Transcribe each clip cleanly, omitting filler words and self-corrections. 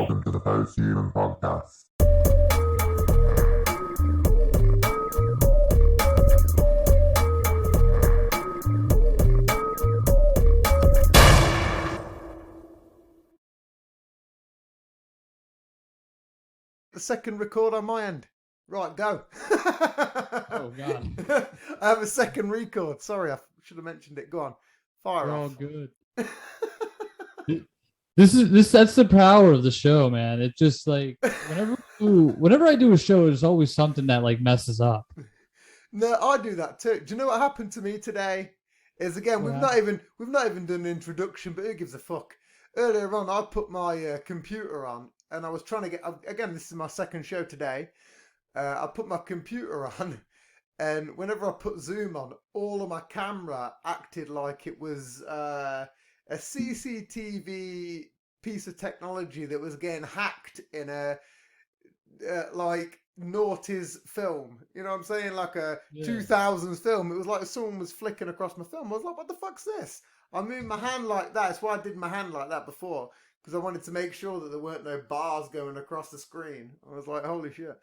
welcome to the Post-Human Podcast. The second record on my end. Right, go. Oh, God. I have a second record. Sorry, I should have mentioned it. Go on. Fire We're off. all good. That's the power of the show, man. It just like whenever I do a show, there's always something that like messes up. No, I do that too. Do you know what happened to me today? Is again, What we've not even done an introduction, but who gives a fuck? Earlier on, I put my computer on, and I was trying to get. Again, this is my second show today. I put my computer on, and whenever I put Zoom on, all of my camera acted like it was a CCTV piece of technology that was getting hacked in a like noughties film. You know what I'm saying? Like a 2000s film. It was like someone was flicking across my film. I was like, what the fuck's this? I moved my hand like that. That's why I did my hand like that before. Because I wanted to make sure that there weren't no bars going across the screen. I was like, holy shit.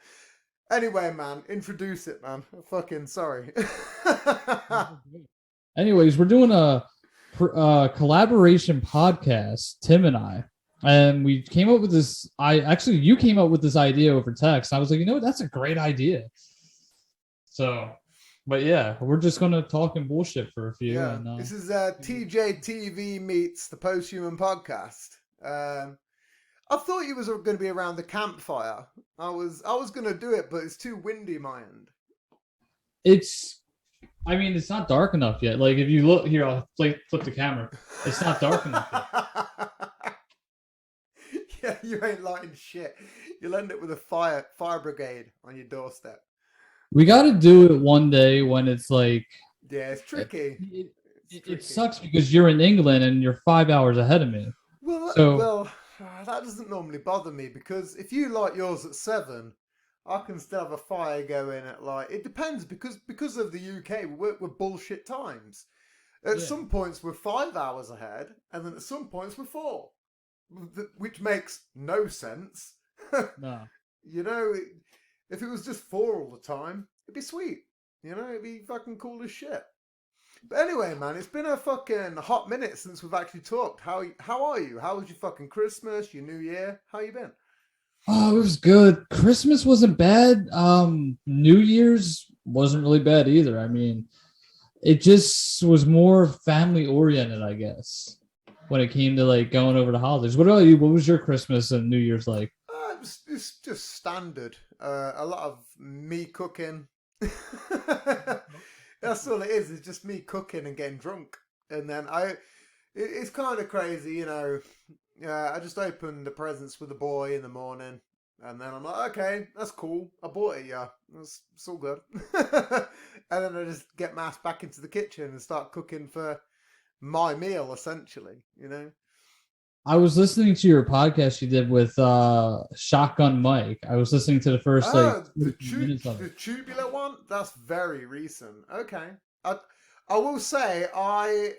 Anyway, man, introduce it, man. Fucking sorry. Anyways, we're doing a collaboration podcast, Tim and I, and we came up with this. You came up with this idea over text. I was like, you know what, that's a great idea. So, but yeah, we're just gonna talk and bullshit for a few. Yeah, and, this is TJTV meets the Post-Human Podcast. I thought you was going to be around the campfire. I was going to do it, but it's too windy my end. It's not dark enough yet. Like if you look here, I'll flip the camera. It's not dark enough yet. Yeah, you ain't lighting shit. You'll end up with a fire brigade on your doorstep. We got to do it one day when it's like. Yeah, it's tricky. It sucks because you're in England and you're 5 hours ahead of me. Well, that doesn't normally bother me because if you light yours at 7, I can still have a fire going at like. It depends because of the UK, we work with bullshit times. At some points we're 5 hours ahead, and then at some points we're 4, which makes no sense. No. You know, if it was just 4 all the time, it'd be sweet. You know, it'd be fucking cool as shit. But anyway, man, it's been a fucking hot minute since we've actually talked. How are you? How was your fucking Christmas, your New Year? How you been? Oh, it was good. Christmas wasn't bad. New Year's wasn't really bad either. I mean, it just was more family oriented, I guess, when it came to like going over the holidays. What about you? What was your Christmas and New Year's like? It's just standard. A lot of me cooking. That's all it is. It's just me cooking and getting drunk. And then it's kind of crazy, you know. I just opened the presents with the boy in the morning. And then I'm like, okay, that's cool. I bought it, yeah. It's all good. And then I just get my ass back into the kitchen and start cooking for my meal, essentially, you know. I was listening to your podcast you did with Shotgun Mike. I was listening to the first the minutes of it. the tubular one. That's very recent. Okay, I will say I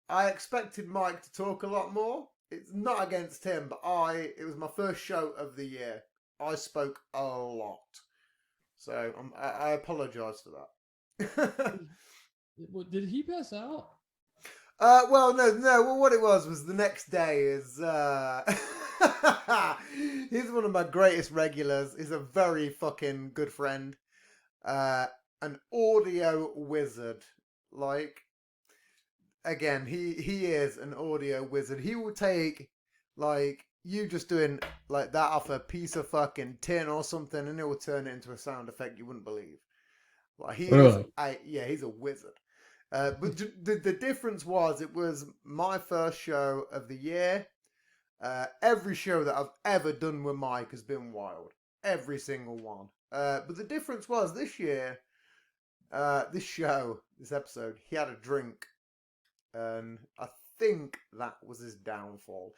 expected Mike to talk a lot more. It's not against him, but it was my first show of the year. I spoke a lot, so I apologise for that. Did he pass out? Well, no. Well, what it was the next day is, he's one of my greatest regulars. He's a very fucking good friend. An audio wizard. Like, again, he is an audio wizard. He will take, like, you just doing, like, that off a piece of fucking tin or something, and it will turn it into a sound effect you wouldn't believe. Like, Really? He's a wizard. But the difference was it was my first show of the year. Every show that I've ever done with Mike has been wild. Every single one. But the difference was this year, this episode, he had a drink. And I think that was his downfall.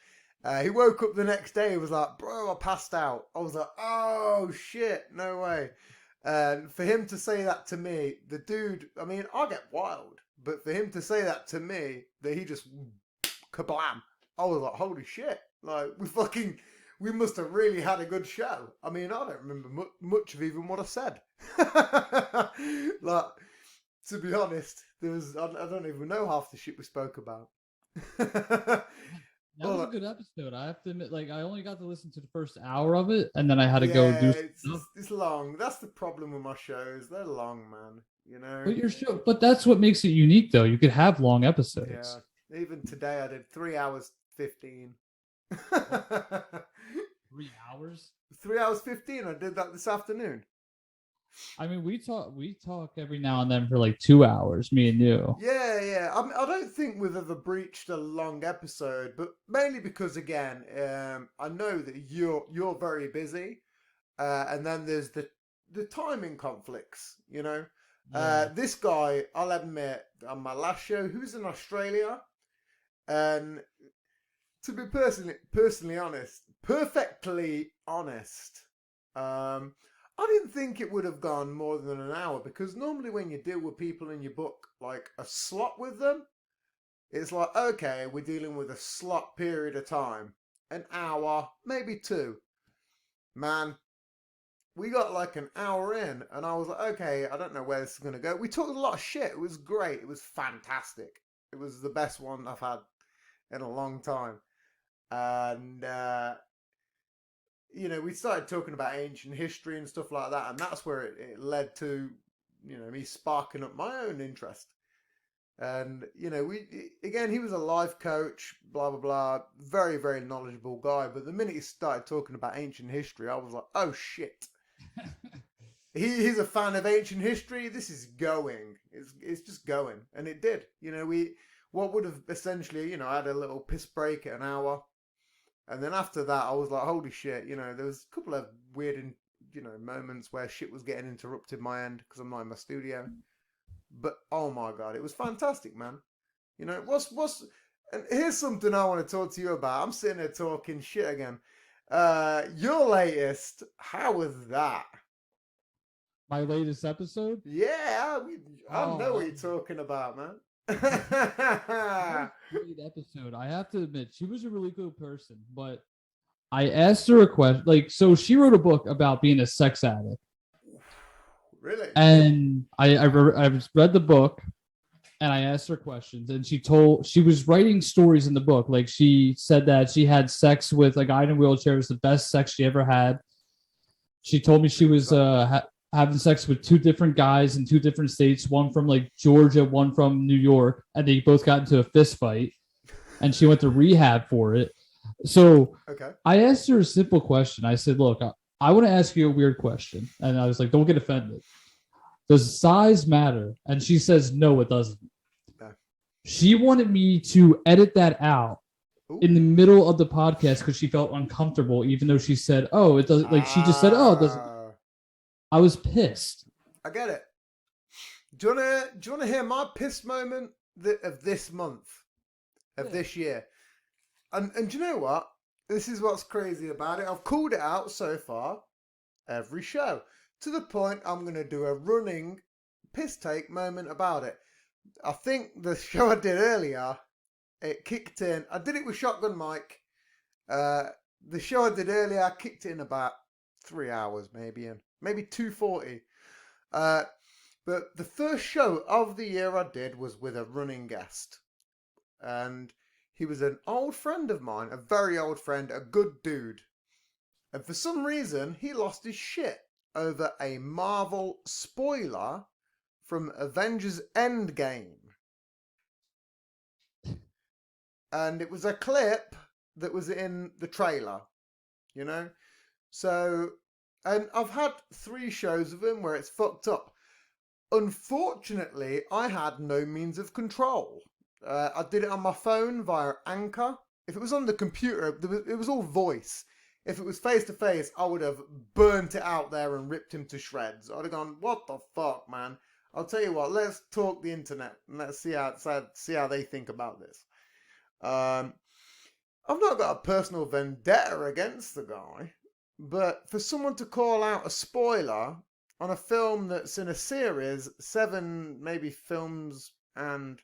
He woke up the next day and was like, bro, I passed out. I was like, oh shit, no way. And for him to say that to me, the dude, I mean, I get wild. But for him to say that to me, that he just kablam. I was like, holy shit. Like, we must have really had a good show. I mean, I don't remember much of even what I said. Like, to be honest, I don't even know half the shit we spoke about. That was a good episode. I have to admit, like, I only got to listen to the first hour of it, and then I had to go do stuff. It's long. That's the problem with my shows. They're long, man. You know. But your show, but that's what makes it unique, though. You could have long episodes. Yeah. Even today, I did 3 hours 15. 3 hours. 3 hours 15. I did that this afternoon. I mean, we talk every now and then for like 2 hours, me and you. Yeah. I don't think we've ever breached a long episode, but mainly because, again, I know that you're very busy, and then there's the timing conflicts. You know, this guy, I'll admit, on my last show, who's in Australia, and to be personally honest, perfectly honest, I didn't think it would have gone more than an hour, because normally when you deal with people and you book like a slot with them, it's like, okay, we're dealing with a slot period of time, an hour, maybe 2. Man, we got like an hour in, and I was like, okay, I don't know where this is going to go. We talked a lot of shit. It was great. It was fantastic. It was the best one I've had in a long time. And, you know, we started talking about ancient history and stuff like that, and that's where it led to, you know, me sparking up my own interest. And, you know, he was a life coach, blah, blah, blah, very, very knowledgeable guy. But the minute he started talking about ancient history, I was like, oh, shit. He's a fan of ancient history. This is going. It's just going. And it did. You know, what would have essentially, you know, I had a little piss break at an hour. And then after that, I was like, holy shit, you know, there was a couple of weird, you know, moments where shit was getting interrupted my end because I'm not in my studio. But, oh my God, it was fantastic, man. You know, and here's something I want to talk to you about. I'm sitting there talking shit again. Your latest, how was that? My latest episode? Yeah, I know what you're talking about, man. Great episode. I have to admit, she was a really good person, but I asked her a question. Like, so she wrote a book about being a sex addict. Really? And I read the book, and I asked her questions, and she was writing stories in the book. Like, she said that she had sex with a guy in a wheelchair. It was the best sex she ever had. She told me she was having sex with 2 different guys in 2 different states, one from like Georgia, one from New York, and they both got into a fist fight, and she went to rehab for it. So I asked her a simple question. I said, look, I want to ask you a weird question. And I was like, don't get offended. Does size matter? And she says, no, it doesn't. Okay. She wanted me to edit that out in the middle of the podcast because she felt uncomfortable, even though she said, oh, it doesn't. Like, she just said, oh, it doesn't. I was pissed. I get it. Do you want to hear my piss moment of this month, of this year? And do you know what? This is what's crazy about it. I've called it out so far every show, to the point I'm going to do a running piss take moment about it. I think the show I did earlier, it kicked in. I did it with Shotgun Mike. The show I did earlier, I kicked it in about 3 hours, maybe 2:40. But the first show of the year I did was with a running guest. And he was an old friend of mine, a very old friend, a good dude. And for some reason, he lost his shit over a Marvel spoiler from Avengers Endgame. And it was a clip that was in the trailer, you know? So, and I've had 3 shows of him where it's fucked up. Unfortunately, I had no means of control. I did it on my phone via Anchor. If it was on the computer, it was all voice. If it was face-to-face, I would have burnt it out there and ripped him to shreds. I'd have gone, what the fuck, man? I'll tell you what, let's talk the internet and let's see how they think about this. I've not got a personal vendetta against the guy, but for someone to call out a spoiler on a film that's in a series, 7 maybe films, and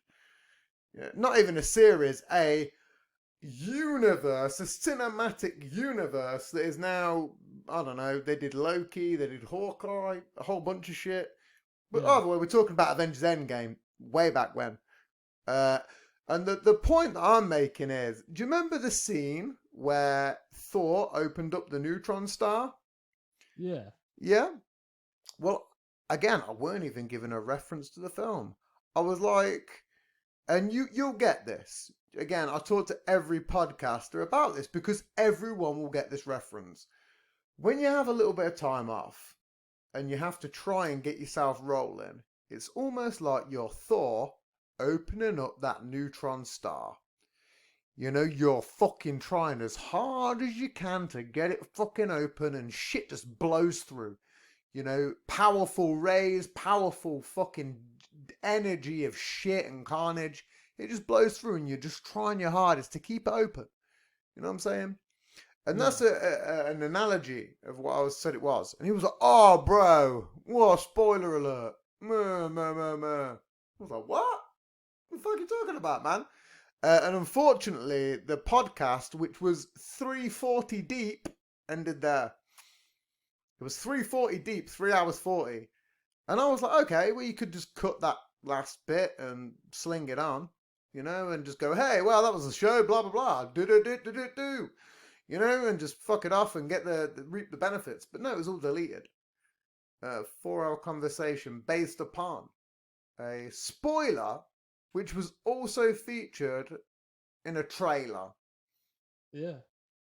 not even a series, a universe, a cinematic universe that is now, I don't know, they did Loki, they did Hawkeye, a whole bunch of shit. But Yeah. either way, we're talking about Avengers Endgame way back when. And the point that I'm making is, do you remember the scene where Thor opened up the neutron star? Yeah. Yeah? Well, again, I weren't even given a reference to the film. I was like, and you'll get this. Again, I talk to every podcaster about this because everyone will get this reference. When you have a little bit of time off and you have to try and get yourself rolling, it's almost like you're Thor opening up that neutron star. You know, you're fucking trying as hard as you can to get it fucking open and shit just blows through. You know, powerful rays, powerful fucking energy of shit and carnage. It just blows through and you're just trying your hardest to keep it open. You know what I'm saying? And Yeah. that's an analogy of what I said it was. And he was like, oh, bro, what? Spoiler alert. Meh, meh, meh, meh. I was like, what? What the fuck are you talking about, man? And unfortunately, the podcast, which was 340 deep, ended there. It was 340 deep, 3 hours 40. And I was like, okay, well, you could just cut that last bit and sling it on, you know, and just go, hey, well, that was the show, blah, blah, blah, do, you know, and just fuck it off and get reap the benefits. But no, it was all deleted. 4-hour conversation based upon a spoiler, which was also featured in a trailer. Yeah.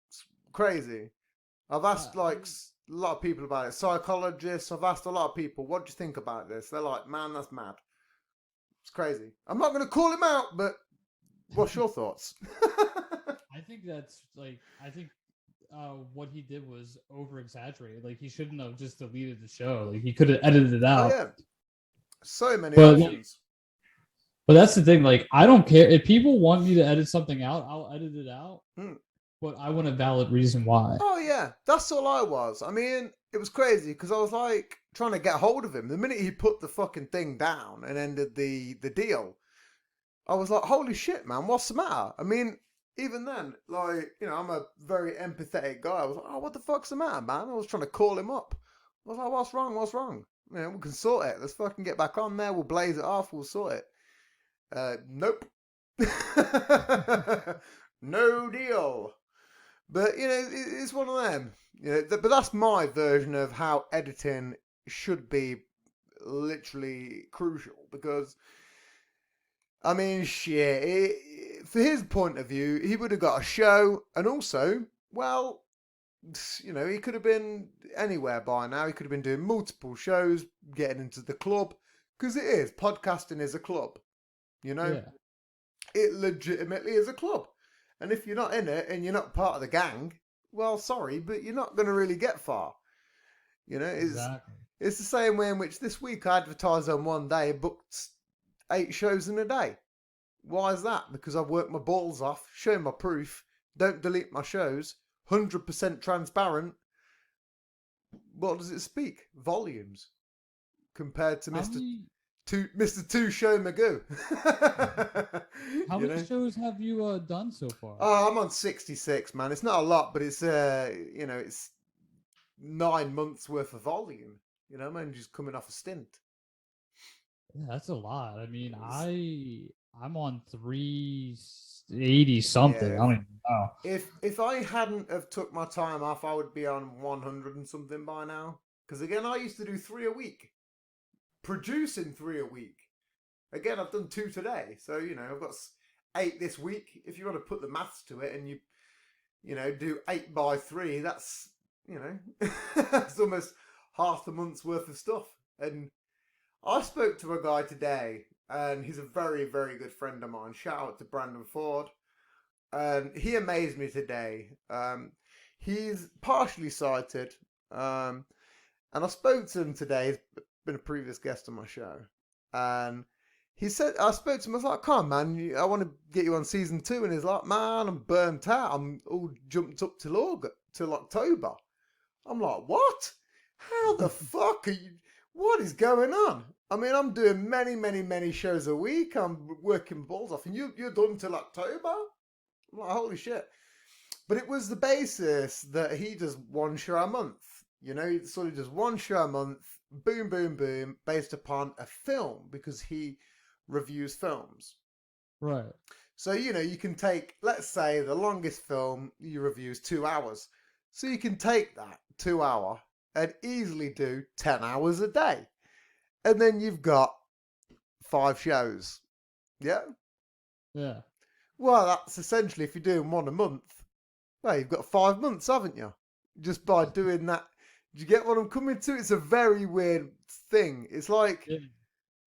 It's crazy. I've asked like a lot of people about it. Psychologists, I've asked a lot of people, what do you think about this? They're like, man, that's mad. It's crazy. I'm not going to call him out, but what's your thoughts? I think that's like, what he did was over exaggerated. Like, he shouldn't have just deleted the show. Like, he could have edited it out. Oh, yeah. So many But, options. But that's the thing. Like, I don't care if people want me to edit something out. I'll edit it out. But I want a valid reason why. Oh yeah, that's all I was. I mean, it was crazy because I was like trying to get hold of him. The minute he put the fucking thing down and ended the deal, I was like, holy shit, man, what's the matter? I mean, even then, like, you know, I'm a very empathetic guy. I was like, oh, what the fuck's the matter, man? I was trying to call him up. I was like, what's wrong? What's wrong? You know, we can sort it. Let's fucking get back on there. We'll blaze it off. We'll sort it. Nope. No deal. But, you know, it's one of them. You know, but that's my version of how editing should be literally crucial. Because, I mean, shit, for his point of view, he would have got a show. And also, well, you know, he could have been anywhere by now. He could have been doing multiple shows, getting into the club. Because it is. Podcasting is a club. You know? Yeah. It legitimately is a club. And if you're not in it and you're not part of the gang, well, sorry, but you're not going to really get far. You know, it's the same way in which this week I advertised on one day, booked 8 shows in a day. Why is that? Because I've worked my balls off, shown my proof, don't delete my shows, 100% transparent. What does it speak? Volumes. Compared to Mr. Two Show Magoo. How many shows have you done so far? Oh, I'm on 66, man. It's not a lot, but it's you know, it's 9 months worth of volume. You know, I'm just coming off a stint. Yeah, that's a lot. I mean, I'm on 380 something. Yeah. I don't even know. If I hadn't have took my time off, I would be on 100 and something by now. Because again, I used to do 3 a week. Producing 3 a week. Again, I've done 2 today. So, you know, I've got 8 this week. If you want to put the maths to it and you know, do 8 by 3, that's, you know, that's almost half the month's worth of stuff. And I spoke to a guy today, and he's a very, very good friend of mine. Shout out to Brandon Ford. And he amazed me today. He's partially sighted. And I spoke to him today. He's been a previous guest on my show. And he said, I spoke to him, I was like, come on, man, I want to get you on season 2. And he's like, man, I'm burnt out. I'm all jumped up till October. I'm like, what? How the fuck are you? What is going on? I mean, I'm doing many, many, many shows a week. I'm working balls off. And you're done till October? I'm like, holy shit. But it was the basis that he does one show a month. You know, he sort of does one show a month, boom, boom, boom, based upon a film because he reviews films. Right. So, you know, you can take, let's say the longest film you review is 2 hours. So you can take that 2 hour and easily do 10 hours a day. And then you've got 5 shows. Yeah? Yeah. Well, that's essentially, if you're doing one a month, well, you've got 5 months, haven't you? Just by doing that. Do you get what I'm coming to? It's a very weird thing. It's like, Yeah.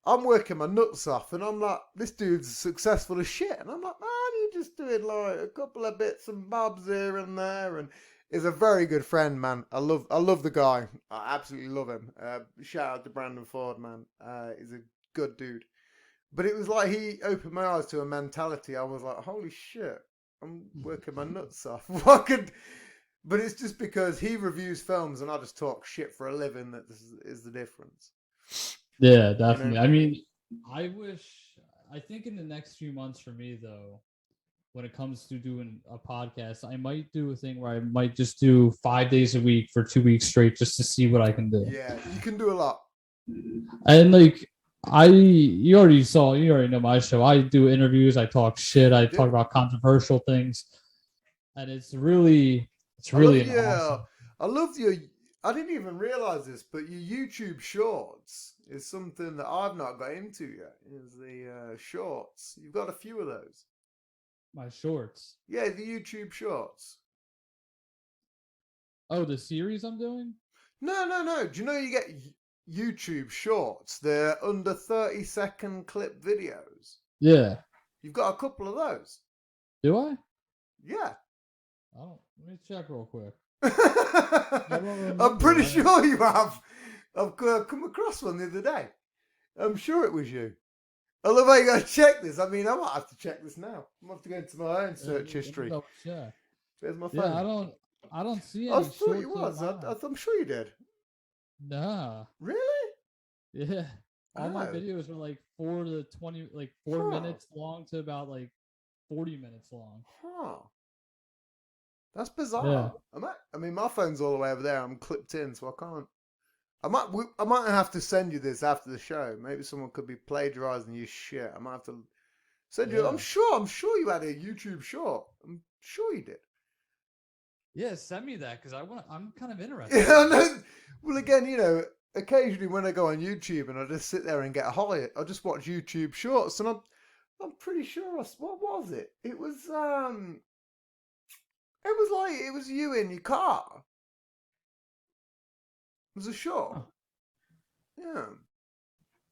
I'm working my nuts off and I'm like, this dude's successful as shit. And I'm like, man, you're just doing like a couple of bits and bobs here and there. And he's a very good friend, man. I love the guy. I absolutely love him. Shout out to Brandon Ford, man. He's a good dude. But it was like he opened my eyes to a mentality. I was like, holy shit, I'm working my nuts off. But it's just because he reviews films and I just talk shit for a living that this is the difference. Yeah, definitely. You know? I mean, I think in the next few months for me, though, when it comes to doing a podcast, I might do a thing where I might just do 5 days a week for 2 weeks straight just to see what I can do. Yeah, you can do a lot. And like, you already know my show. I do interviews, I talk shit, I talk about controversial things. And it's really awesome. I love your. I didn't even realize this, but your YouTube shorts is something that I've not got into yet. Is the shorts? You've got a few of those. My shorts. Yeah, the YouTube shorts. Oh, the series I'm doing? No. Do you know you get YouTube shorts? They're under 30-second clip videos. Yeah. You've got a couple of those. Do I? Yeah. Oh, let me check real quick. I'm pretty sure you have. I've come across one the other day. I'm sure it was you. I love how you got to check this. I mean, I might have to check this now. I'm going to have to go into my own search history. Yeah. Where's my phone? Yeah, I don't see any. I thought you was. I'm sure you did. Nah. Really? Yeah. All my Oh. videos are like 4 to 20, like 4 minutes long to about like 40 minutes long. Huh. That's bizarre. Yeah. I mean, my phone's all the way over there. I'm clipped in, so I can't. I might have to send you this after the show. Maybe someone could be plagiarizing your shit. I might have to send you. Yeah. I'm sure you had a YouTube short. I'm sure you did. Yeah, send me that because I'm kind of interested. Yeah, I know. Well, again, you know, occasionally when I go on YouTube and I just sit there and get high, I just watch YouTube shorts, and I'm pretty sure. What was it? It was it was you in your car. It was a short. Huh. Yeah.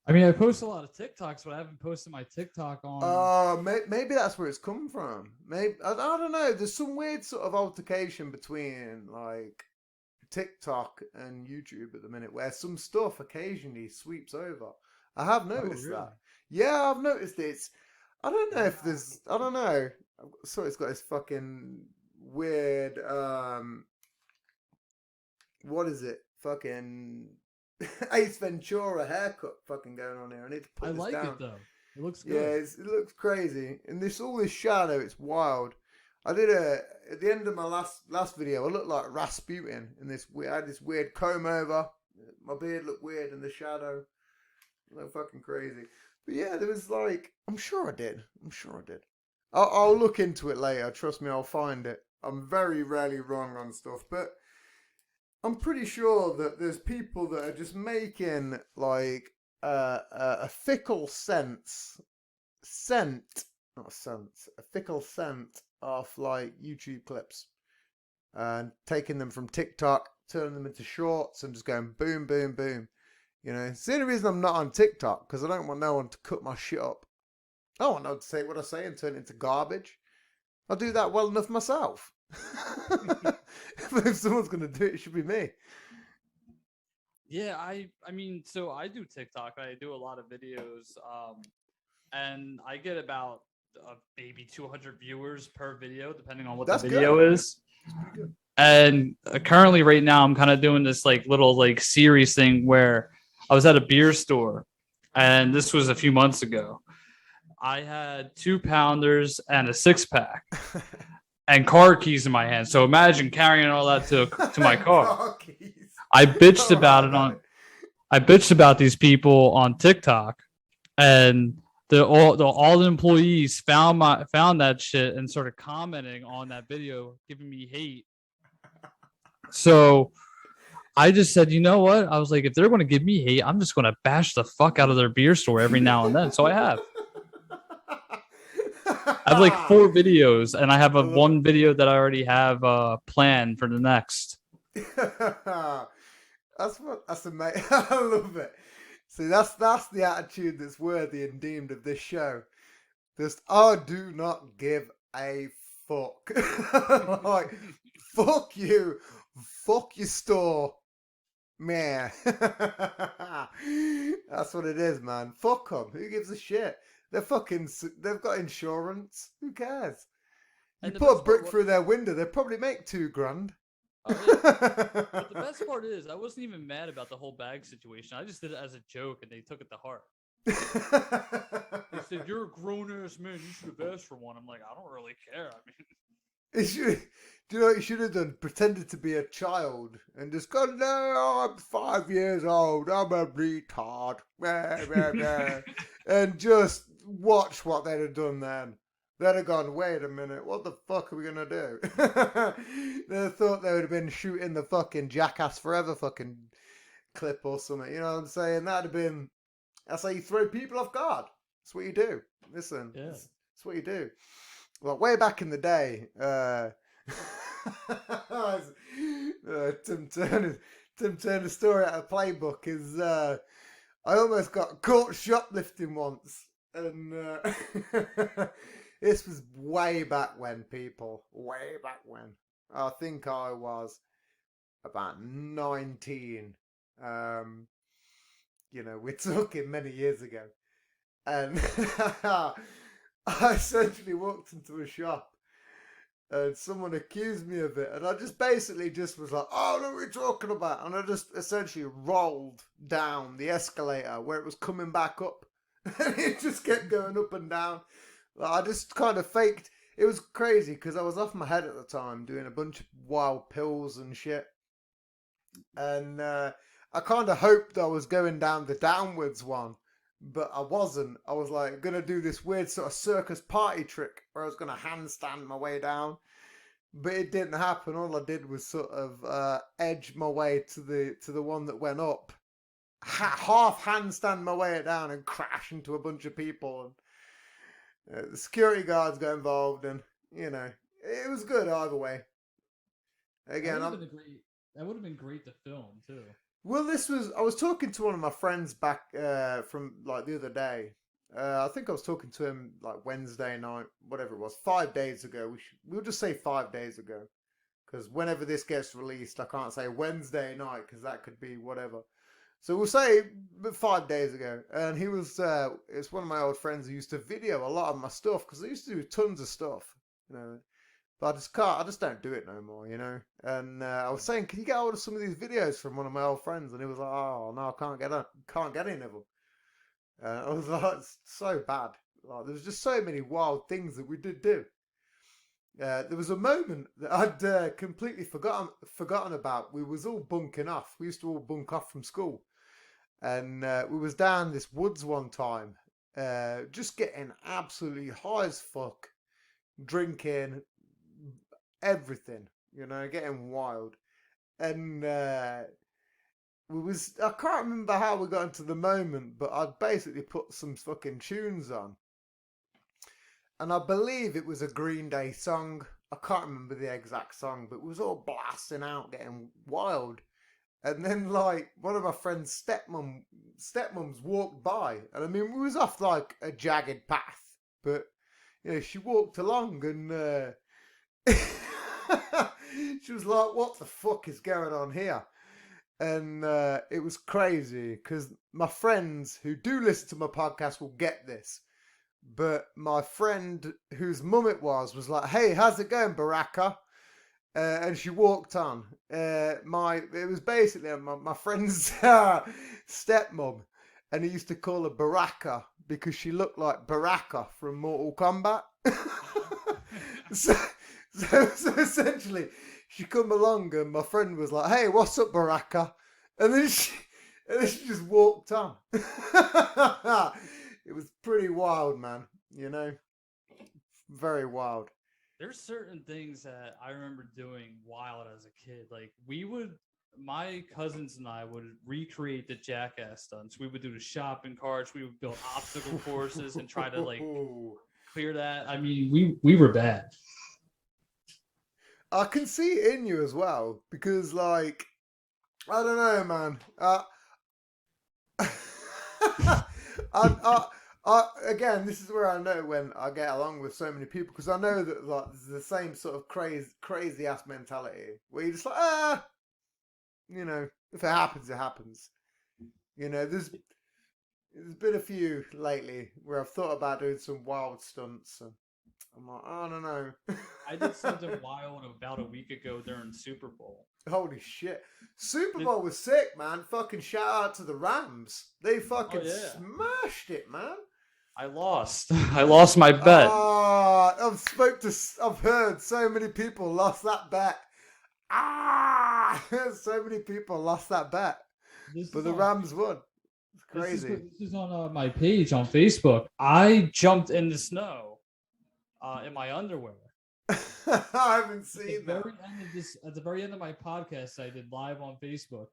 I mean, I post a lot of TikToks, but I haven't posted my TikTok on. Maybe that's where it's come from. Maybe I don't know. There's some weird sort of altercation between like TikTok and YouTube at the minute, where some stuff occasionally sweeps over. I have noticed really? that. Yeah, I've noticed it. I don't know if there's. I don't know. So it's got this fucking weird. What is it? Fucking Ace Ventura haircut fucking going on here. I need to put I this like down. it though. It looks good. Yeah, it looks crazy, and all this shadow. It's wild. I did at the end of my last video. I looked like Rasputin in this. I had this weird comb over. My beard looked weird in the shadow. It looked fucking crazy. But yeah, there was like, I'm sure I did. I'll look into it later. Trust me, I'll find it. I'm very rarely wrong on stuff, but I'm pretty sure that there's people that are just making like a fickle a fickle scent off like YouTube clips and taking them from TikTok, turning them into shorts and just going boom, boom, boom. You know, it's the only reason I'm not on TikTok, because I don't want no one to cut my shit up. I don't want no one to say what I say and turn it into garbage. I'll do that well enough myself. If someone's going to do it, it should be me. Yeah, I mean, so I do TikTok. I do a lot of videos, and I get about maybe 200 viewers per video, depending on what the video is. That's pretty good. And currently, right now, I'm kind of doing this like little like series thing where I was at a beer store, and this was a few months ago. I had 2 pounders and a 6-pack. and car keys in my hand. So imagine carrying all that to my car. Car keys. I bitched All about right, it got on. I bitched about these people on TikTok, and all the employees found that shit and started commenting on that video, giving me hate. So I just said, you know what? I was like, if they're going to give me hate, I'm just going to bash the fuck out of their beer store every now and then. So I have. I have like 4 videos, and I have one video that I already have planned for the next. That's amazing. I love it. See, that's the attitude that's worthy and deemed of this show. Just, I do not give a fuck. Like, fuck you. Fuck your store. Man. That's what it is, man. Fuck them. Who gives a shit? They've got insurance. Who cares? You put a brick through their window, they'll probably make $2,000. Oh, yeah. But the best part is, I wasn't even mad about the whole bag situation. I just did it as a joke, and they took it to heart. They said, "You're a grown-ass man. You should have asked for one." I'm like, I don't really care. I mean, do you know what you should have done? Pretended to be a child and just gone, "No, I'm 5 years old. I'm a retard." And just watch what they'd have done then. They'd have gone, "Wait a minute, what the fuck are we gonna do?" They thought they would have been shooting the fucking Jackass Forever fucking clip or something. You know what I'm saying? That'd have been. That's how you throw people off guard. That's what you do. Listen, yeah. that's what you do. Well, way back in the day, Tim Turner's story out of the playbook is I almost got caught shoplifting once, and this was way back when, people. Way back when. I think I was about 19. We're talking many years ago. And I essentially walked into a shop and someone accused me of it. And I just basically was like, "Oh, no, what are you talking about?" And I just essentially rolled down the escalator where it was coming back up. And it just kept going up and down. I just kind of faked. It was crazy because I was off my head at the time doing a bunch of wild pills and shit. And I kind of hoped I was going down the downwards one, but I wasn't. I was like going to do this weird sort of circus party trick where I was going to handstand my way down, but it didn't happen. All I did was sort of edge my way to the one that went up, half handstand my way down and crash into a bunch of people. And the security guards got involved, and it was good either way. Again, that would have been great to film too. Well, I was talking to one of my friends back from like the other day. I think I was talking to him like Wednesday night, whatever it was, 5 days ago. We'll just say 5 days ago, because whenever this gets released, I can't say Wednesday night because that could be whatever. So we'll say 5 days ago, and he was. It's one of my old friends who used to video a lot of my stuff because I used to do tons of stuff, But I just don't do it no more, And I was saying, can you get hold of some of these videos from one of my old friends? And he was like, "Oh no, I can't get any of them." I was like, "It's so bad." Like, there was just so many wild things that we did do. There was a moment that I'd completely forgotten about. We was all bunking off. We used to all bunk off from school, and we was down this woods one time, just getting absolutely high as fuck, drinking. Everything, getting wild. And I can't remember how we got into the moment, but I'd basically put some fucking tunes on. And I believe it was a Green Day song. I can't remember the exact song, but it was all blasting out, getting wild. And then, like, one of my friend's stepmums walked by. And I mean, we was off, like, a jagged path. But, she walked along and... she was like, "What the fuck is going on here?" And it was crazy because my friends who do listen to my podcast will get this. But my friend whose mum it was like, "Hey, how's it going, Baraka?" And she walked on. It was basically my friend's stepmom, and he used to call her Baraka because she looked like Baraka from Mortal Kombat. So essentially, she come along and my friend was like, "Hey, what's up, Baraka?" And then she just walked on. It was pretty wild, man. You know, very wild. There's certain things that I remember doing wild as a kid. Like my cousins and I would recreate the Jackass stunts. We would do the shopping carts. We would build obstacle courses and try to like clear that. I mean, we were bad. I can see it in you as well because, like, I don't know, man. Again, this is where I know when I get along with so many people because I know that like there's the same sort of crazy ass mentality where you're just like, you know, if it happens, it happens. You know, there's been a few lately where I've thought about doing some wild stunts and I'm like, I don't know. I did something wild about a week ago during Super Bowl. Holy shit. Super Bowl was sick, man. Fucking shout out to the Rams. They fucking smashed it, man. I lost. I lost my bet. I've heard so many people lost that bet. So many people lost that bet. But the Rams won. It's crazy. This is on my page on Facebook. I jumped in the snow in my underwear. I haven't seen that. At the very end of my podcast I did live on Facebook,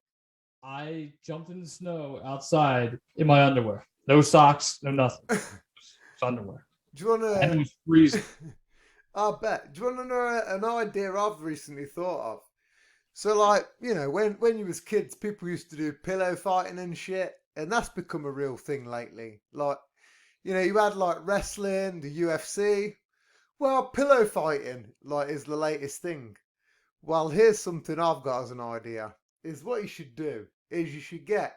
I jumped in the snow outside in my underwear. No socks, no nothing. It's underwear. Do you want to... And it was freezing. I bet. Do you want to know an idea I've recently thought of? So, like, you know, when you was kids, people used to do pillow fighting and shit, and that's become a real thing lately. Like, you know, you had, like, wrestling, the UFC. Well, pillow fighting, like, is the latest thing. Well, here's something I've got as an idea. Is what you should do is you should get,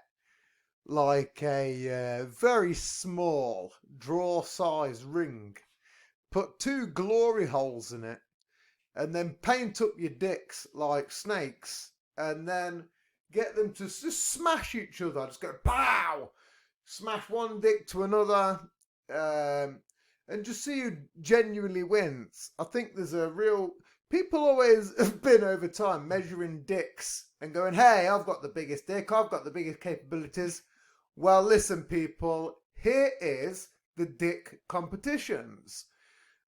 like, a very small draw-size ring. Put 2 glory holes in it. And then paint up your dicks like snakes. And then get them to just smash each other. Just go, pow! Smash one dick to another. And just see who genuinely wins. I think there's a real... People always have been over time measuring dicks and going, hey, I've got the biggest dick. I've got the biggest capabilities. Well, listen, people. Here is the dick competitions.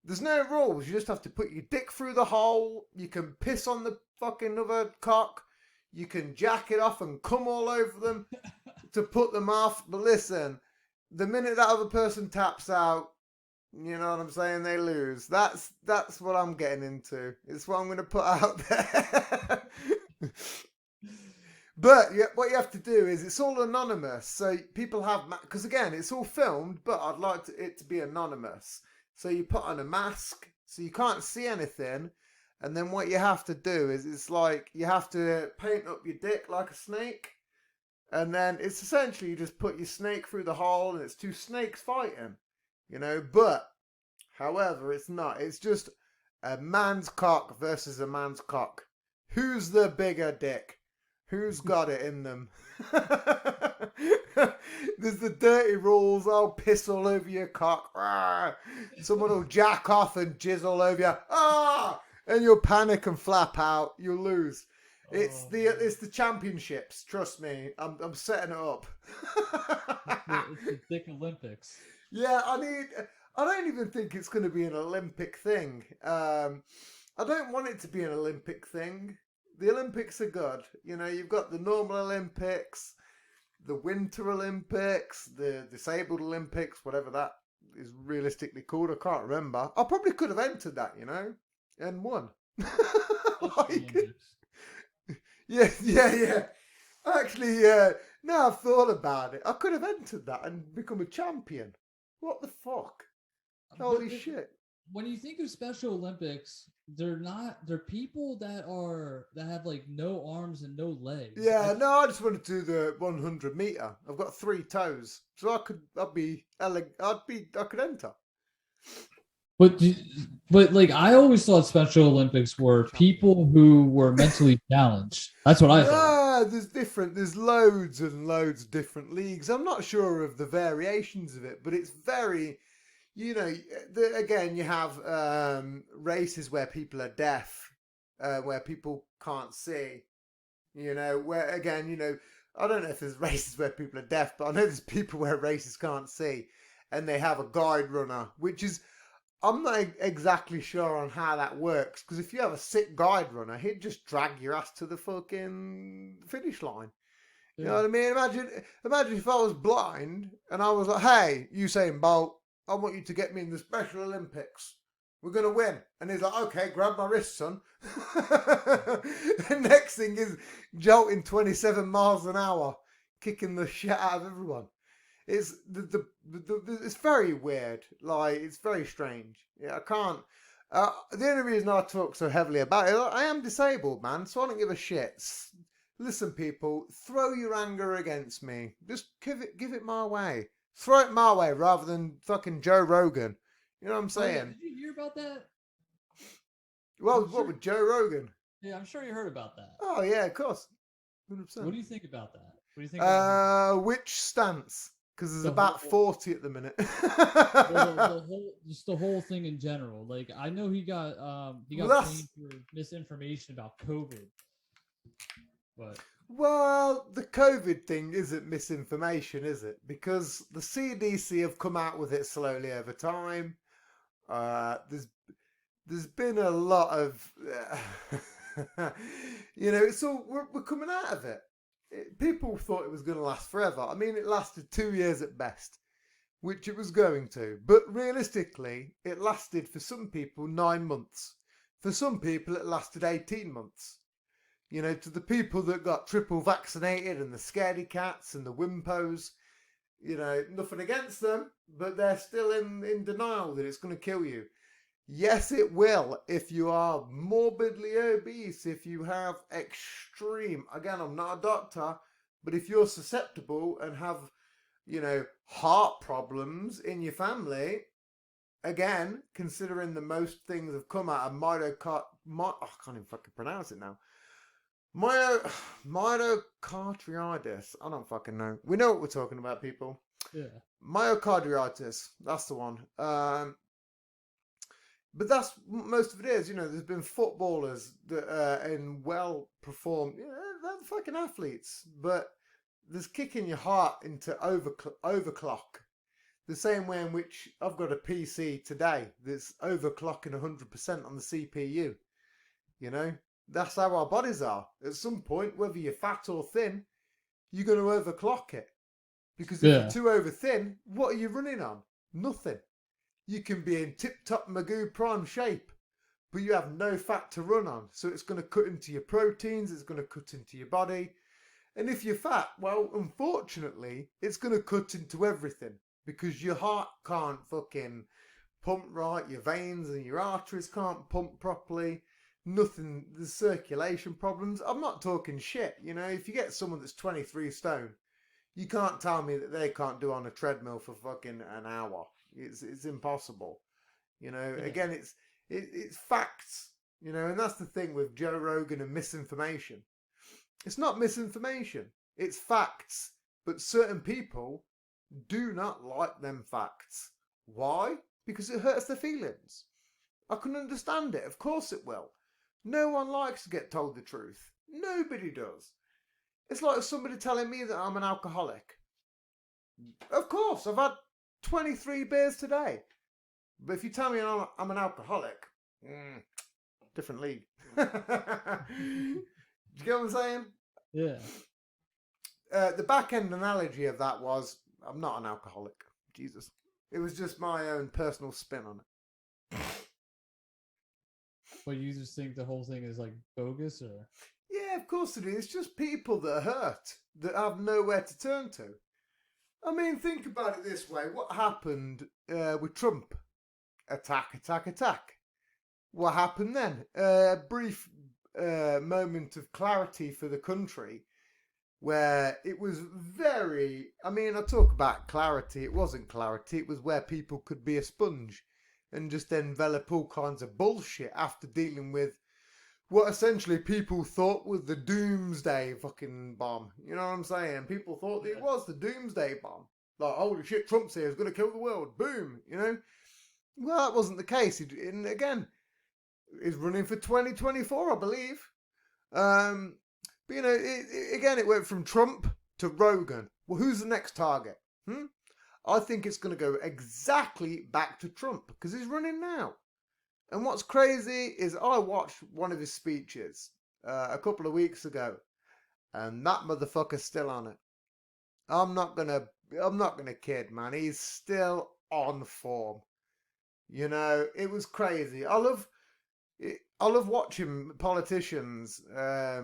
There's no rules. You just have to put your dick through the hole. You can piss on the fucking other cock. You can jack it off and come all over them to put them off. But listen, the minute that other person taps out, you know what I'm saying, they lose. That's what I'm getting into. It's what I'm going to put out there. But what you have to do is it's all anonymous. So people have... Because again, it's all filmed, but I'd like it to be anonymous. So you put on a mask, so you can't see anything. And then what you have to do is it's like you have to paint up your dick like a snake. And then it's essentially you just put your snake through the hole and it's 2 snakes fighting. You know, but, however, it's not. It's just a man's cock versus a man's cock. Who's the bigger dick? Who's got it in them? There's the dirty rules. I'll piss all over your cock. Someone will jack off and jizz all over you. And you'll panic and flap out. You'll lose. It's the championships. Trust me. I'm setting it up. It's the Dick Olympics. Yeah, I don't even think it's going to be an Olympic thing. I don't want it to be an Olympic thing. The Olympics are good. You know, you've got the normal Olympics, the Winter Olympics, the Disabled Olympics, whatever that is realistically called. I can't remember. I probably could have entered that, you know, and won. Yeah. Actually, now I've thought about it, I could have entered that and become a champion. What the fuck? Holy shit. When you think of Special Olympics, they're people that have like no arms and no legs. Yeah, I just want to do the 100 meter. I've got 3 toes, so I could enter. But like I always thought Special Olympics were people who were mentally challenged. That's what I thought. There's loads and loads of different leagues. I'm not sure of the variations of it, but it's very, you know, again, you have races where people are deaf, where people can't see. You know, where again, you know, I don't know if there's races where people are deaf, but I know there's people where races can't see, and they have a guide runner, which is I'm not exactly sure on how that works, because if you have a sick guide runner, he'd just drag your ass to the fucking finish line. You know what I mean? Imagine if I was blind and I was like, "Hey, Usain Bolt, I want you to get me in the Special Olympics. We're gonna win." And he's like, "Okay, grab my wrist, son." The next thing is jolting 27 miles an hour, kicking the shit out of everyone. It's it's very weird. Like, it's very strange. Yeah, I can't. The only reason I talk so heavily about it, I am disabled, man, so I don't give a shit. Listen, people, throw your anger against me. Just give it my way. Throw it my way rather than fucking Joe Rogan. You know what I'm Oh, yeah. saying? Did you hear about that? Well, I'm what sure- with Joe Rogan? Yeah, I'm sure you heard about that. Oh yeah, of course, 100%. What do you think about that? What do you think about Which stance? Because there's The about whole- 40 at the minute. the whole thing in general? Like, I know he got Well, that's- blamed for misinformation about COVID, but Well, the COVID thing isn't misinformation, is it? Because the CDC have come out with it slowly over time. There's been a lot of, you know, it's all we're coming out of it. People thought it was going to last forever. I mean, it lasted 2 years at best, which it was going to. But realistically, it lasted for some people 9 months. For some people, it lasted 18 months. You know, to the people that got triple vaccinated and the scaredy cats and the wimpos, you know, nothing against them, but they're still in denial that it's going to kill you. Yes, it will if you are morbidly obese, if you have extreme, again, I'm not a doctor, but if you're susceptible and have, you know, heart problems in your family, again, considering the most things have come out of I can't even fucking pronounce it now. Myocarditis. I don't fucking know. We know what we're talking about, people. yeah, Myocarditis. That's the one. But that's what most of it is. You know, there's been footballers that and well performed. You know, they're fucking athletes, but there's kicking your heart into overclock. The same way in which I've got a PC today that's overclocking 100% on the CPU. You know, that's how our bodies are. At some point, whether you're fat or thin, you're going to overclock it. Because if you're too over thin, what are you running on? Nothing. You can be in tip-top Magoo prime shape, but you have no fat to run on. So it's going to cut into your proteins, it's going to cut into your body. And if you're fat, well, unfortunately, it's going to cut into everything. Because your heart can't fucking pump right, your veins and your arteries can't pump properly. Nothing, there's circulation problems. I'm not talking shit, you know. If you get someone that's 23 stone, you can't tell me that they can't do on a treadmill for fucking an hour. It's impossible, you know. Yeah. Again, it's facts, you know, and that's the thing with Joe Rogan and misinformation. It's not misinformation, it's facts. But certain people do not like them facts. Why? Because it hurts their feelings. I can understand it. Of course it will. No one likes to get told the truth. Nobody does. It's like somebody telling me that I'm an alcoholic. Of course, I've had 23 beers today. But if you tell me I'm an alcoholic, different league. Do you get what I'm saying? yeah. The back end analogy of that was, I'm not an alcoholic. Jesus. It was just my own personal spin on it. But you just think the whole thing is like bogus, or? Yeah, of course it is. It's just people that are hurt, that have nowhere to turn to. I mean, think about it this way. What happened with Trump? Attack. What happened then? A brief moment of clarity for the country where it was very... I mean, I talk about clarity. It wasn't clarity. It was where people could be a sponge and just envelop all kinds of bullshit after dealing with what essentially people thought was the doomsday fucking bomb. You know what I'm saying? People thought it was the doomsday bomb. Like, holy shit, Trump's here, he's going to kill the world. Boom, you know? Well, that wasn't the case. And again, he's running for 2024, I believe. But again, it went from Trump to Rogan. Well, who's the next target? I think it's going to go exactly back to Trump because he's running now. And what's crazy is I watched one of his speeches a couple of weeks ago, and that motherfucker's still on it. I'm not gonna kid, man. He's still on form. It was crazy. I love watching politicians. I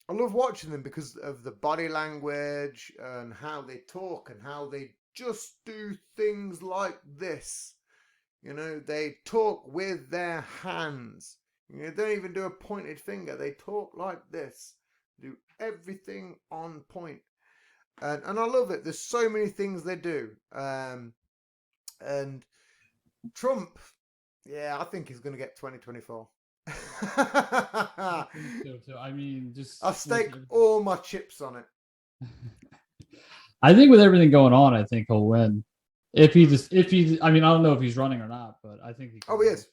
love watching them because of the body language and how they talk and how they just do things like this. They talk with their hands. They don't even do a pointed finger. They talk like this. Do everything on point. And I love it. There's so many things they do. And Trump, yeah, I think he's going to get 2024. I think so too. I mean, just I stake all my chips on it. I think with everything going on, I think he'll win. I mean, I don't know if he's running or not, but I think he can. Oh, he is.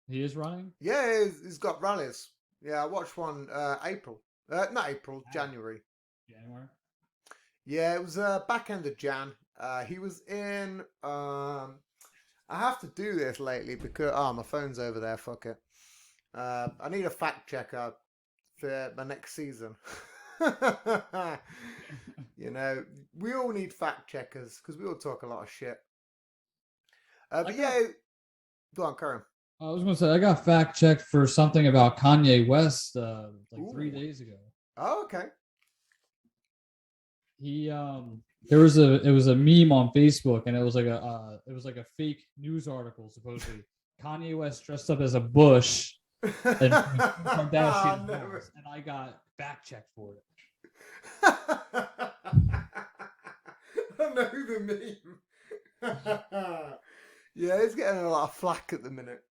He is running? Yeah, he's got rallies. Yeah, I watched one April. Not April, January. January? Yeah, it was back end of Jan. He was in... I have to do this lately because... Oh, my phone's over there, fuck it. I need a fact checker for my next season. We all need fact checkers because we all talk a lot of shit. Go on, Karen. I was going to say, I got fact checked for something about Kanye West 3 days ago. Oh, okay. He it was a meme on Facebook, and it was like a fake news article supposedly. Kanye West dressed up as a bush and Kardashian house, and I got fact checked for it. I know the meme. Yeah, he's getting a lot of flack at the minute.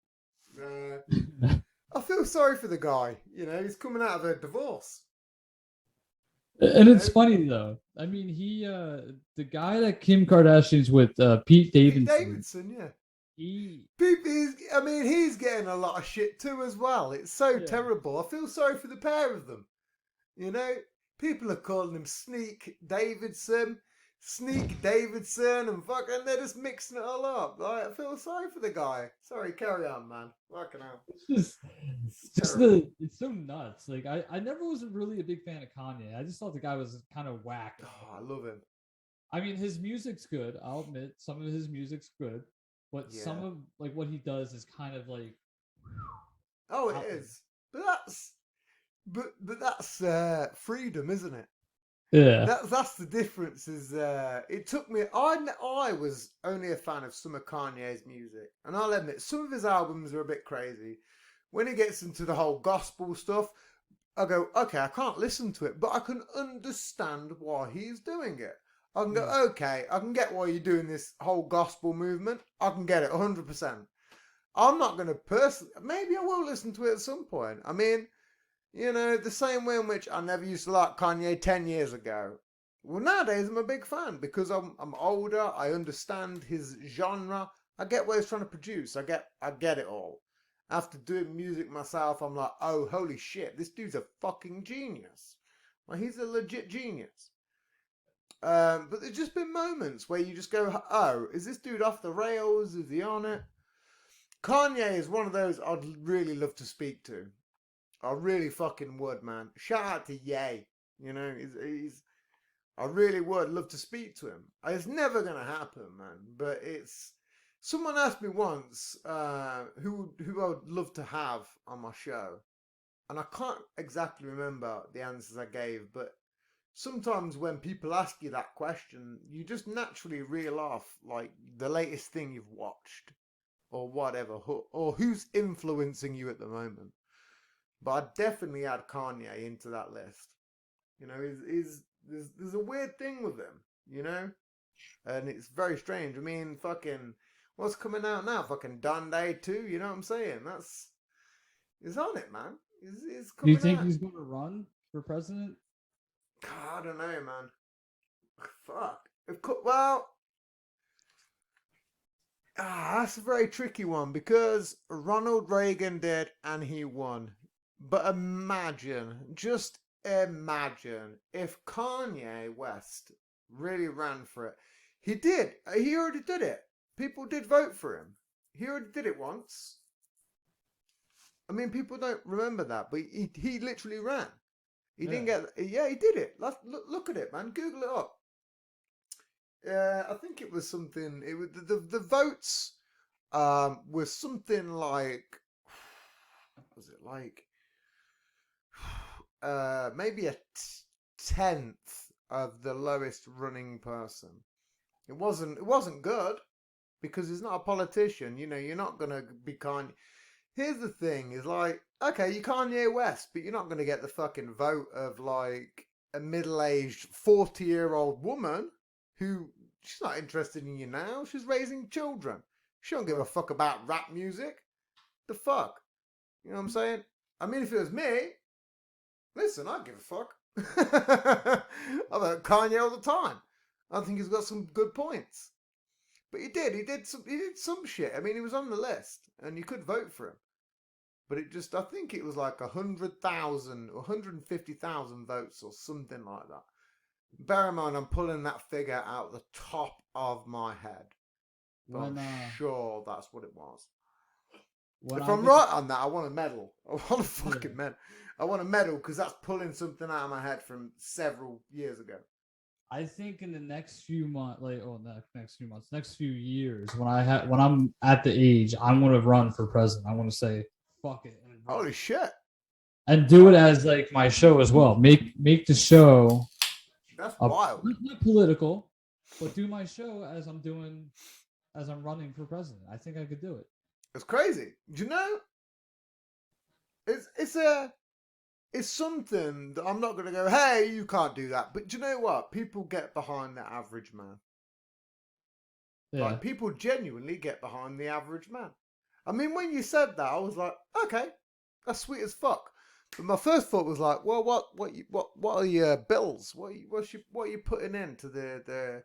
I feel sorry for the guy. He's coming out of a divorce. And it's funny though. I mean, the guy that Kim Kardashian's with, Pete Davidson. Pete Davidson, yeah. He's getting a lot of shit too as well. It's so terrible. I feel sorry for the pair of them. People are calling him Sneak Davidson, and fucking they're just mixing it all up. I feel sorry for the guy. Sorry, carry on, man. Fucking hell. It's so nuts. Like I never was really a big fan of Kanye. I just thought the guy was kind of whack. Oh, I love him. I mean, his music's good. I'll admit some of his music's good, but some of what he does is kind of like. Oh, it is. But that's freedom, isn't it? Yeah. That's the difference. It took me. I was only a fan of some of Kanye's music, and I'll admit some of his albums are a bit crazy. When he gets into the whole gospel stuff, I go, okay, I can't listen to it, but I can understand why he's doing it. I can go, okay, I can get why you're doing this whole gospel movement. I can get it 100%. I'm not going to personally. Maybe I will listen to it at some point. I mean. The same way in which I never used to like Kanye 10 years ago. Well, nowadays I'm a big fan because I'm older. I understand his genre. I get what he's trying to produce. I get it all. After doing music myself, I'm like, oh, holy shit, this dude's a fucking genius. Well, he's a legit genius. But there's just been moments where you just go, oh, is this dude off the rails? Is he on it? Kanye is one of those I'd really love to speak to. I really fucking would, man. Shout out to Ye. I really would love to speak to him. It's never going to happen, man. But someone asked me once who I would love to have on my show. And I can't exactly remember the answers I gave. But sometimes when people ask you that question, you just naturally reel off like the latest thing you've watched. Or whatever. Or who's influencing you at the moment. But I definitely add Kanye into that list. There's a weird thing with him, and it's very strange. I mean, fucking, what's coming out now? Fucking Dundee 2, you know what I'm saying? He's on it, man. He's coming out. Do you think he's going to run for president? God, I don't know, man. Fuck. Well, That's a very tricky one because Ronald Reagan did and he won. But imagine, just imagine if Kanye West really ran for it. He did. He already did it. People did vote for him. He already did it once. I mean, people don't remember that, but he literally ran. He didn't get. Yeah, he did it. Look at it, man. Google it up. I think it was something. It was the votes was something like. What was it like? Maybe a tenth of the lowest running person. It wasn't good because he's not a politician. You know, you're not gonna be kind. Here's the thing: is like, okay, you Kanye West, but you're not gonna get the fucking vote of like a middle-aged 40-year-old woman who she's not interested in you now. She's raising children. She don't give a fuck about rap music. The fuck, you know what I'm saying? I mean, if it was me, listen, I give a fuck. I vote Kanye all the time. I think he's got some good points. But he did. He did some shit. I mean, he was on the list, and you could vote for him. But it just, I think it was like 100,000 or 150,000 votes or something like that. Bear in mind, I'm pulling that figure out the top of my head. But I'm sure that's what it was. If I'm right on that, I want a medal. I want a fucking medal. I want a medal because that's pulling something out of my head from several years ago. I think in the next few months, next few years, when I'm at the age, I'm going to run for president. I want to say, fuck it. Holy shit. And do it as like my show as well. Make the show. That's wild. Not political, but do my show as I'm running for president. I think I could do it. It's crazy. Do you know? It's something that I'm not going to go, hey, you can't do that. But do you know what? People get behind the average man. Yeah. Like, people genuinely get behind the average man. I mean, when you said that, I was like, okay, that's sweet as fuck. But my first thought was like, well, what are your bills? What are you putting into the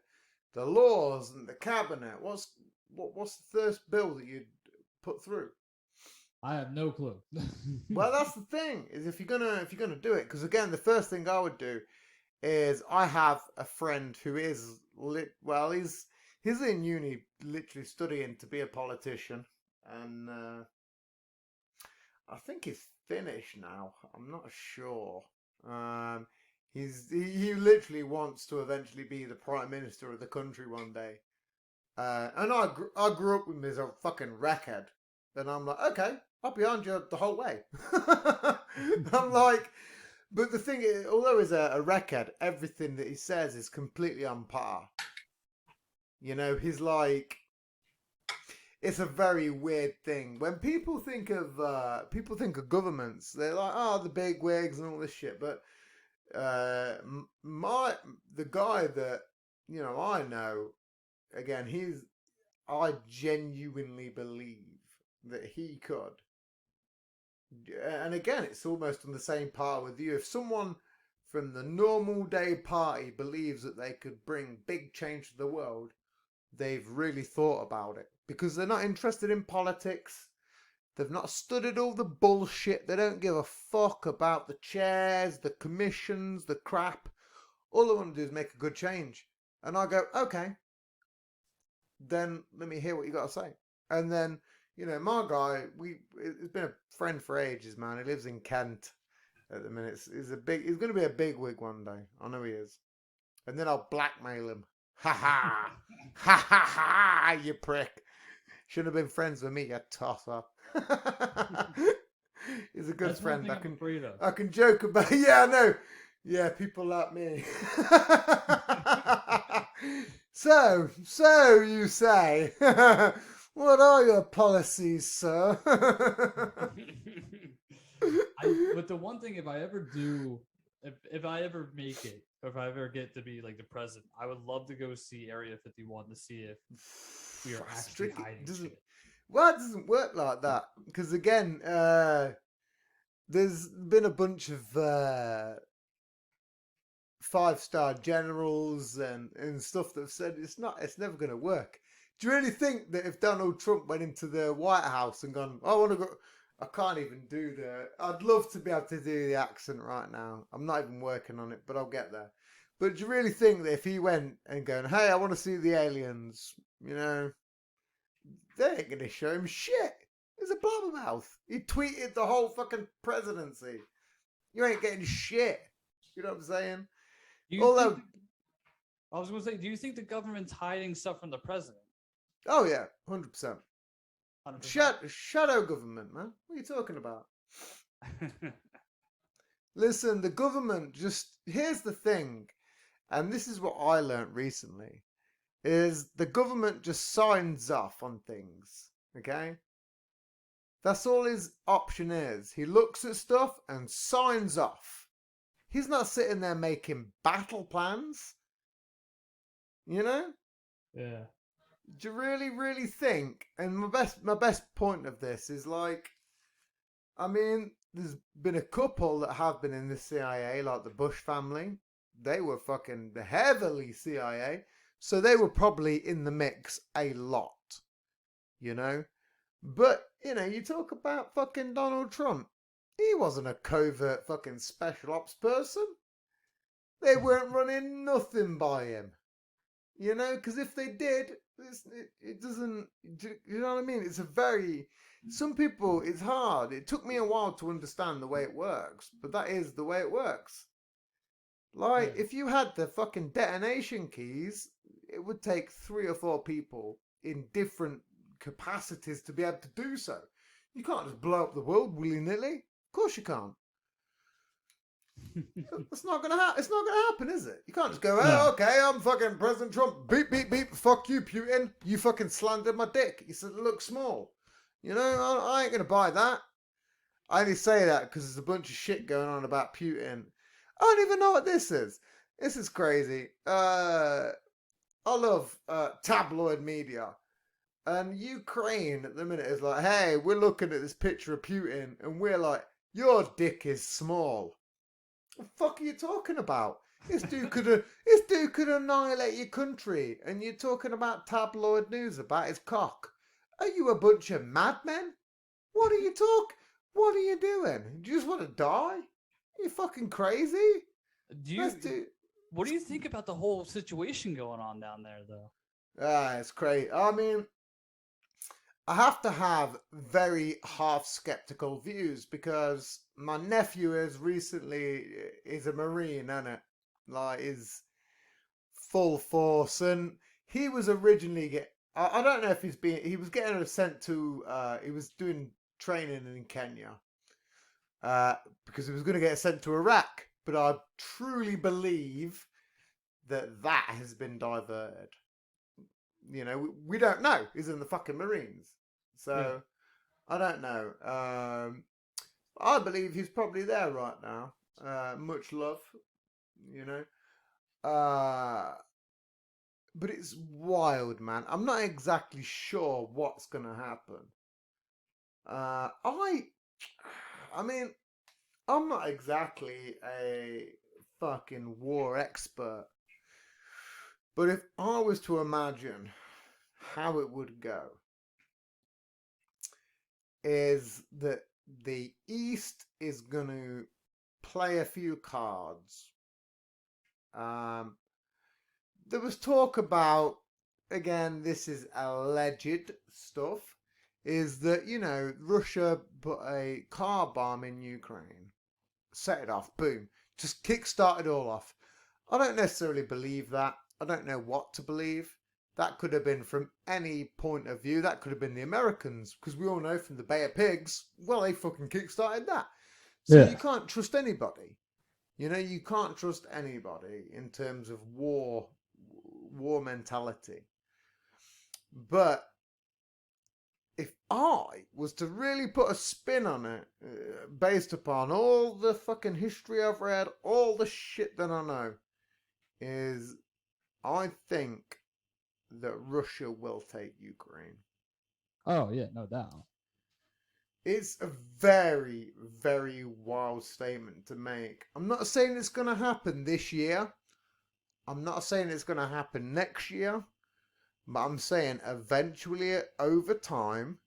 laws and the cabinet? What's the first bill that you'd put through? I have no clue. Well, that's the thing, is if you're gonna do it, because again, the first thing I would do is I have a friend who is he's in uni, literally studying to be a politician, and I think he's finished now. I'm not sure. He literally wants to eventually be the prime minister of the country one day, and I grew up with him as a fucking wreckhead, and I'm like, okay, I'll be behind you the whole way. I'm like, but the thing is, although he's a wreckhead, everything that he says is completely on par. You know, he's like, it's a very weird thing. When people think of governments, they're like, oh, the big wigs and all this shit. But the guy that, you know, I know, again, I genuinely believe that he could. And again, it's almost on the same par with you. If someone from the normal day party believes that they could bring big change to the world, they've really thought about it. Because they're not interested in politics. They've not studied all the bullshit. They don't give a fuck about the chairs, the commissions, the crap. All they want to do is make a good change. And I go, okay, then let me hear what you got to say. And then, you know, my guy, he's been a friend for ages, man. He lives in Kent at the minute. He's going to be a big wig one day. I know he is. And then I'll blackmail him. Ha ha! Ha ha ha! You prick! Shouldn't have been friends with me, you tosser. He's a good friend. I can joke about. Yeah, I know. Yeah, people like me. So you say? What are your policies, sir? But the one thing, if I ever make it, or if I ever get to be like the president, I would love to go see Area 51 to see if we are actually hiding shit. Well, it doesn't work like that. Because again, there's been a bunch of 5-star generals and stuff that have said it's never going to work. Do you really think that if Donald Trump went into the White House and gone, I want to go, I can't even do I'd love to be able to do the accent right now. I'm not even working on it, but I'll get there. But do you really think that if he went and going, hey, I want to see the aliens, you know, they ain't going to show him shit. He's a blabbermouth. He tweeted the whole fucking presidency. You ain't getting shit. You know what I'm saying? Although, I was going to say, do you think the government's hiding stuff from the president? oh yeah, 100%. 100%. Shadow government, man. What are you talking about? Listen, the government here's the thing, and this is what I learned recently, is the government just signs off on things, okay? That's all his option is. He looks at stuff and signs off. He's not sitting there making battle plans. You know? Yeah. Do you really, really think? And my best point of this is like, I mean, there's been a couple that have been in the CIA, like the Bush family. They were fucking heavily CIA, so they were probably in the mix a lot. You know? But, you know, you talk about fucking Donald Trump. He wasn't a covert fucking special ops person. They weren't running nothing by him. You know, because if they did, it doesn't, you know what I mean? It's a very, some people, it's hard. It took me a while to understand the way it works, but that is the way it works. Like, if you had the fucking detonation keys, it would take 3 or 4 people in different capacities to be able to do so. You can't just blow up the world willy-nilly. Of course you can't. It's not gonna happen. It's not gonna happen, is it? You can't just go, oh, okay, I'm fucking President Trump. Beep, beep, beep. Fuck you, Putin. You fucking slandered my dick. You said it looks small. You know, I ain't gonna buy that. I only say that because there's a bunch of shit going on about Putin. I don't even know what this is. This is crazy. I love tabloid media. And Ukraine at the minute is like, hey, we're looking at this picture of Putin, and we're like, your dick is small. What the fuck are you talking about? This dude could annihilate your country, and you're talking about tabloid news about his cock. Are you a bunch of madmen? What are you What are you doing? Do you just want to die? Are you fucking crazy? What do you think about the whole situation going on down there, though? It's crazy. I mean, I have to have very half skeptical views because my nephew is a Marine, isn't it? Like, is full force, and he was originally I don't know if he was getting sent to, he was doing training in Kenya, because he was going to get sent to Iraq, but I truly believe that has been diverted. You know, we don't know. He's in the fucking Marines. So, yeah. I don't know. I believe he's probably there right now. Much love, you know. But it's wild, man. I'm not exactly sure what's going to happen. I mean, I'm not exactly a fucking war expert. But if I was to imagine how it would go, is that the East is going to play a few cards. There was talk about, again, this is alleged stuff, is that, you know, Russia put a car bomb in Ukraine, set it off, boom, just kick-started all off. I don't necessarily believe that. I don't know what to believe. That could have been from any point of view. That could have been the Americans, because we all know from the Bay of Pigs, well, they fucking kick-started that. So you can't trust anybody. You know, you can't trust anybody in terms of war mentality. But if I was to really put a spin on it, based upon all the fucking history I've read, all the shit that I know, is I think that Russia will take Ukraine. Oh, yeah, no doubt. It's a very, very wild statement to make. I'm not saying it's going to happen this year. I'm not saying it's going to happen next year. But I'm saying eventually, over time,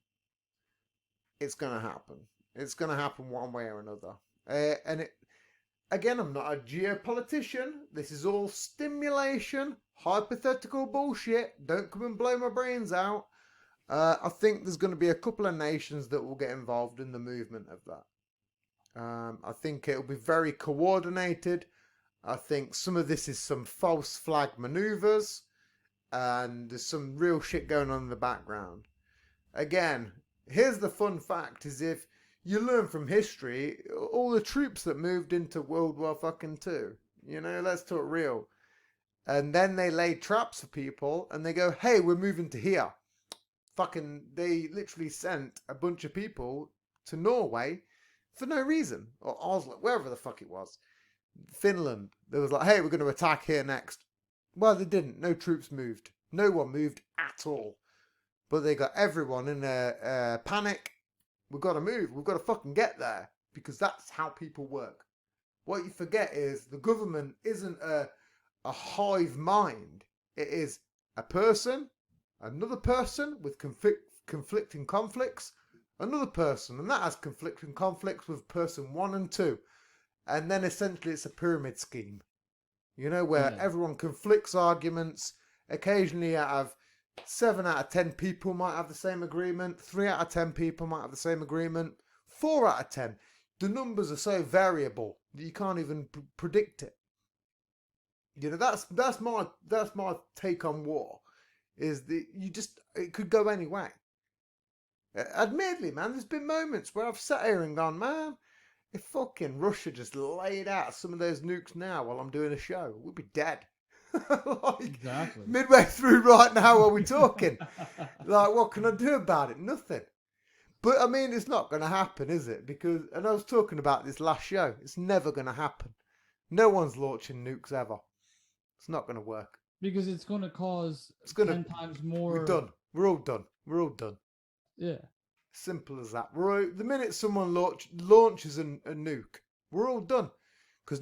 it's going to happen. It's going to happen one way or another. And it, again, I'm not a geopolitician. This is all stimulation, hypothetical bullshit. Don't come and blow my brains out. I think there's going to be a couple of nations that will get involved in the movement of that. I think it'll be very coordinated. I think some of this is some false flag maneuvers, and there's some real shit going on in the background. Again, here's the fun fact, is if you learn from history, all the troops that moved into World War fucking II, you know, let's talk real. And then they laid traps for people, and they go, hey, we're moving to here. Fucking, they literally sent a bunch of people to Norway for no reason. Or Oslo, wherever the fuck it was. Finland. They was like, hey, we're going to attack here next. Well, they didn't. No troops moved. No one moved at all. But they got everyone in a panic. We've got to move. We've got to fucking get there. Because that's how people work. What you forget is the government isn't a hive mind. It is a person, another person with conflicting conflicts, another person, and that has conflicting conflicts with person 1 and 2. And then essentially it's a pyramid scheme. You know, where everyone conflicts arguments. Occasionally out of 7 out of 10 people might have the same agreement. 3 out of 10 people might have the same agreement. 4 out of 10. The numbers are so variable that you can't even predict it. You know, that's my take on war. Is that it could go any way. Admittedly, man, there's been moments where I've sat here and gone, man, if fucking Russia just laid out some of those nukes now while I'm doing a show, we'd be dead. Exactly. Midway through right now while we're talking. Like, what can I do about it? Nothing. But, I mean, it's not going to happen, is it? Because, and I was talking about this last show, it's never going to happen. No one's launching nukes ever. It's not going to work. Because it's going to cause 10 times more. We're done. We're all done. We're all done. Yeah. Simple as that. The minute someone launches a nuke, we're all done. Because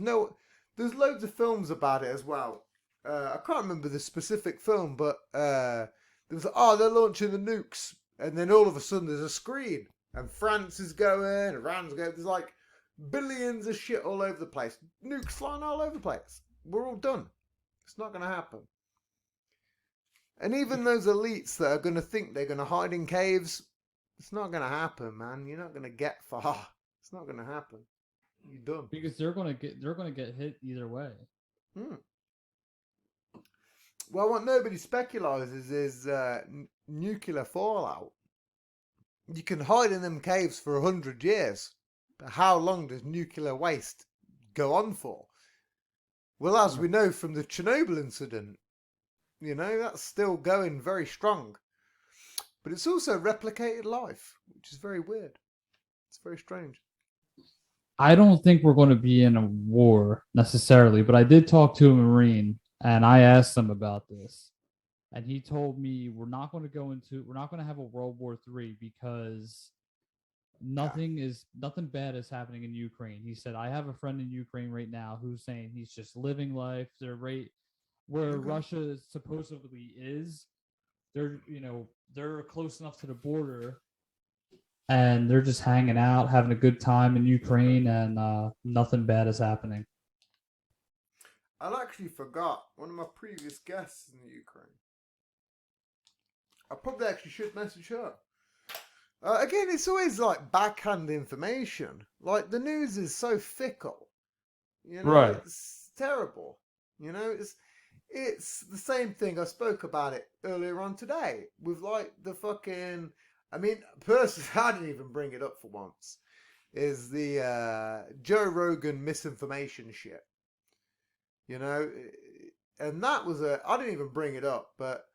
there's loads of films about it as well. I can't remember the specific film, but there was they're launching the nukes, and then all of a sudden there's a screen, and France is going, Iran's going. There's like billions of shit all over the place. Nukes flying all over the place. We're all done. It's not going to happen. And even those elites that are going to think they're going to hide in caves, it's not going to happen, man. You're not going to get far. It's not going to happen. You're done. Because they're going to get hit either way. Well, what nobody speculates is nuclear fallout. You can hide in them caves for 100 years. But how long does nuclear waste go on for? Well, as we know from the Chernobyl incident, you know, that's still going very strong. But it's also replicated life, which is very weird. It's very strange. I don't think we're going to be in a war necessarily, but I did talk to a Marine and I asked him about this. And he told me we're not going to have a World War III because nothing bad is happening in Ukraine. He said, I have a friend in Ukraine right now who's saying he's just living life. They're right where Russia supposedly is. They're close enough to the border and they're just hanging out, having a good time in Ukraine, and nothing bad is happening. I actually forgot one of my previous guests in the Ukraine. I probably actually should message her. Again, it's always like backhand information. Like, the news is so fickle. You know, right. It's terrible. You know, it's the same thing. I spoke about it earlier on today with like the fucking, I mean, personally, I didn't even bring it up for once, is the Joe Rogan misinformation shit. You know, and that was I didn't even bring it up, but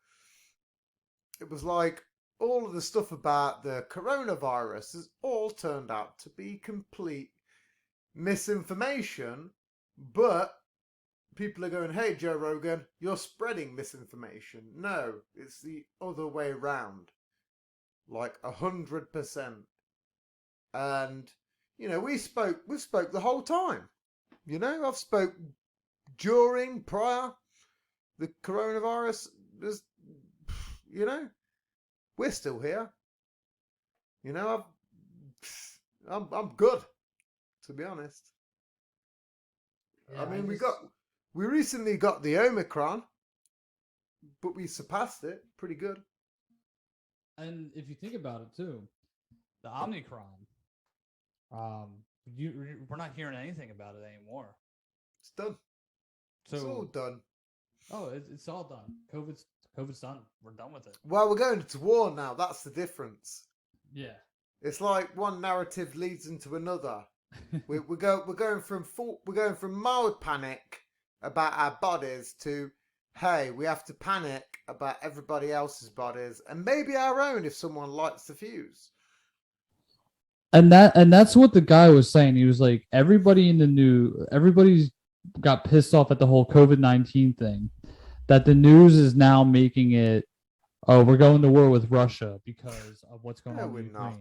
it was like all of the stuff about the coronavirus has all turned out to be complete misinformation, but people are going, hey, Joe Rogan, you're spreading misinformation. No, it's the other way around. Like 100%. And, you know, we spoke the whole time. You know, I've spoke during, prior, the coronavirus. you know, we're still here. You know, I'm good, to be honest. Yeah, I mean, we recently got the Omicron, but we surpassed it pretty good. And if you think about it too, the Omicron, we're not hearing anything about it anymore. It's done. So It's all done. oh, it's all done. COVID's done. We're done with it. Well, we're going to war now. That's the difference. Yeah. It's like one narrative leads into another. We're going from mild panic about our bodies to, hey, we have to panic about everybody else's bodies and maybe our own if someone lights the fuse. And that's what the guy was saying. He was like, everybody's got pissed off at the whole COVID-19 thing. That the news is now making it, oh, we're going to war with Russia because of what's going on No, we're in Ukraine.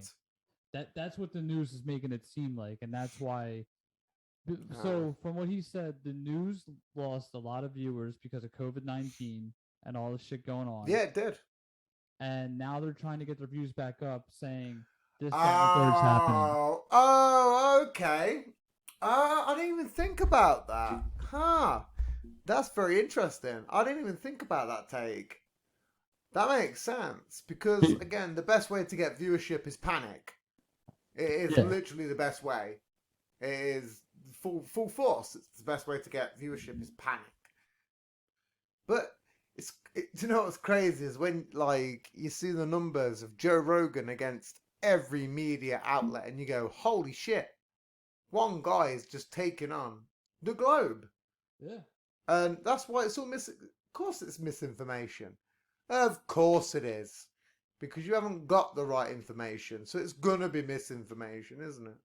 not. That's what the news is making it seem like, and that's why. So from what he said, the news lost a lot of viewers because of COVID-19 and all the shit going on. Yeah, it did. And now they're trying to get their views back up, saying this, that, and the third's happening. Oh, okay. I didn't even think about that. Huh. That's very interesting. I didn't even think about that take. That makes sense because, again, the best way to get viewership is panic. It is literally the best way. It is full force. It's the best way to get viewership is panic. But you know what's crazy is when like you see the numbers of Joe Rogan against every media outlet, and you go, "Holy shit! One guy is just taking on the globe." Yeah. And that's why it's all Of course, it's misinformation. Of course it is. Because you haven't got the right information. So it's going to be misinformation, isn't it?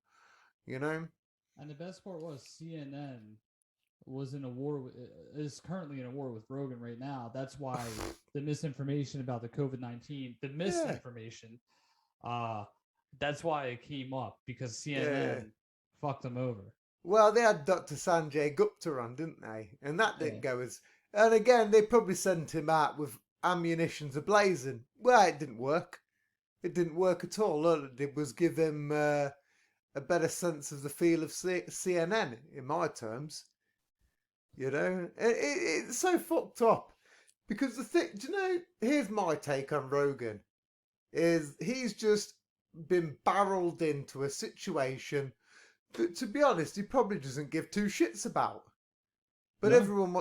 You know? And the best part was CNN was in a war is currently in a war with Rogan right now. That's why the misinformation about the COVID-19, the misinformation, that's why it came up because CNN fucked them over. Well, they had Dr. Sanjay Gupta on, didn't they? And that didn't go as... And again, they probably sent him out with ammunitions ablazing. Well, it didn't work. It didn't work at all. All it did was give him a better sense of the feel of CNN, in my terms. You know? It's so fucked up. Because the thing... Do you know... Here's my take on Rogan. Is he's just been barreled into a situation... But to be honest, he probably doesn't give two shits about. But everyone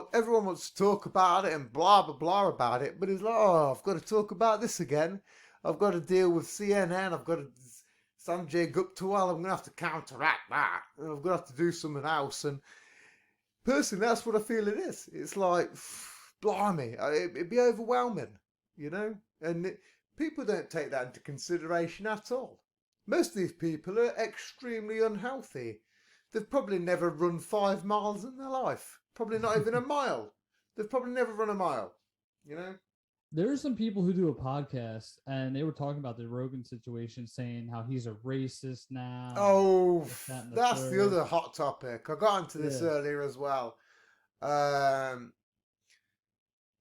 wants to talk about it and blah, blah, blah about it. But he's like, oh, I've got to talk about this again. I've got to deal with CNN. I've got to... Sanjay Gupta, well, I'm going to have to counteract that. And I've got to have to do something else. And personally, that's what I feel it is. It's like, blimey, it'd be overwhelming, you know? And people don't take that into consideration at all. Most of these people are extremely unhealthy. They've probably never run 5 miles in their life. Probably not even a mile. They've probably never run a mile. You know? There are some people who do a podcast and they were talking about the Rogan situation, saying how he's a racist now. Oh, that's the other hot topic. I got into this earlier as well.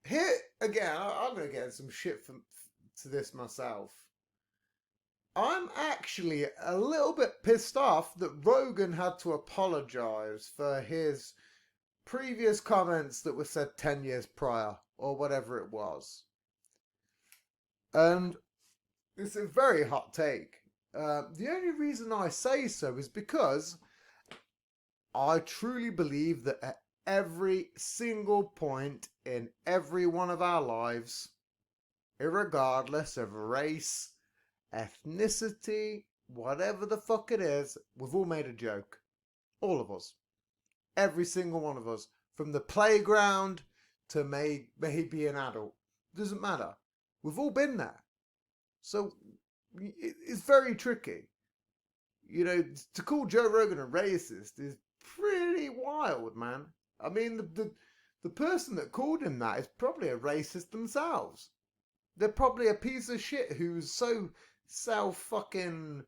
Here, again, I'm going to get some shit to this myself. I'm actually a little bit pissed off that Rogan had to apologise for his previous comments that were said 10 years prior, or whatever it was. And it's a very hot take. The only reason I say so is because I truly believe that at every single point in every one of our lives, irregardless of race, ethnicity, whatever the fuck it is, we've all made a joke. All of us. Every single one of us. From the playground to maybe an adult. Doesn't matter. We've all been there. So, it's very tricky. You know, to call Joe Rogan a racist is pretty wild, man. I mean, the person that called him that is probably a racist themselves. They're probably a piece of shit who's so self-fucking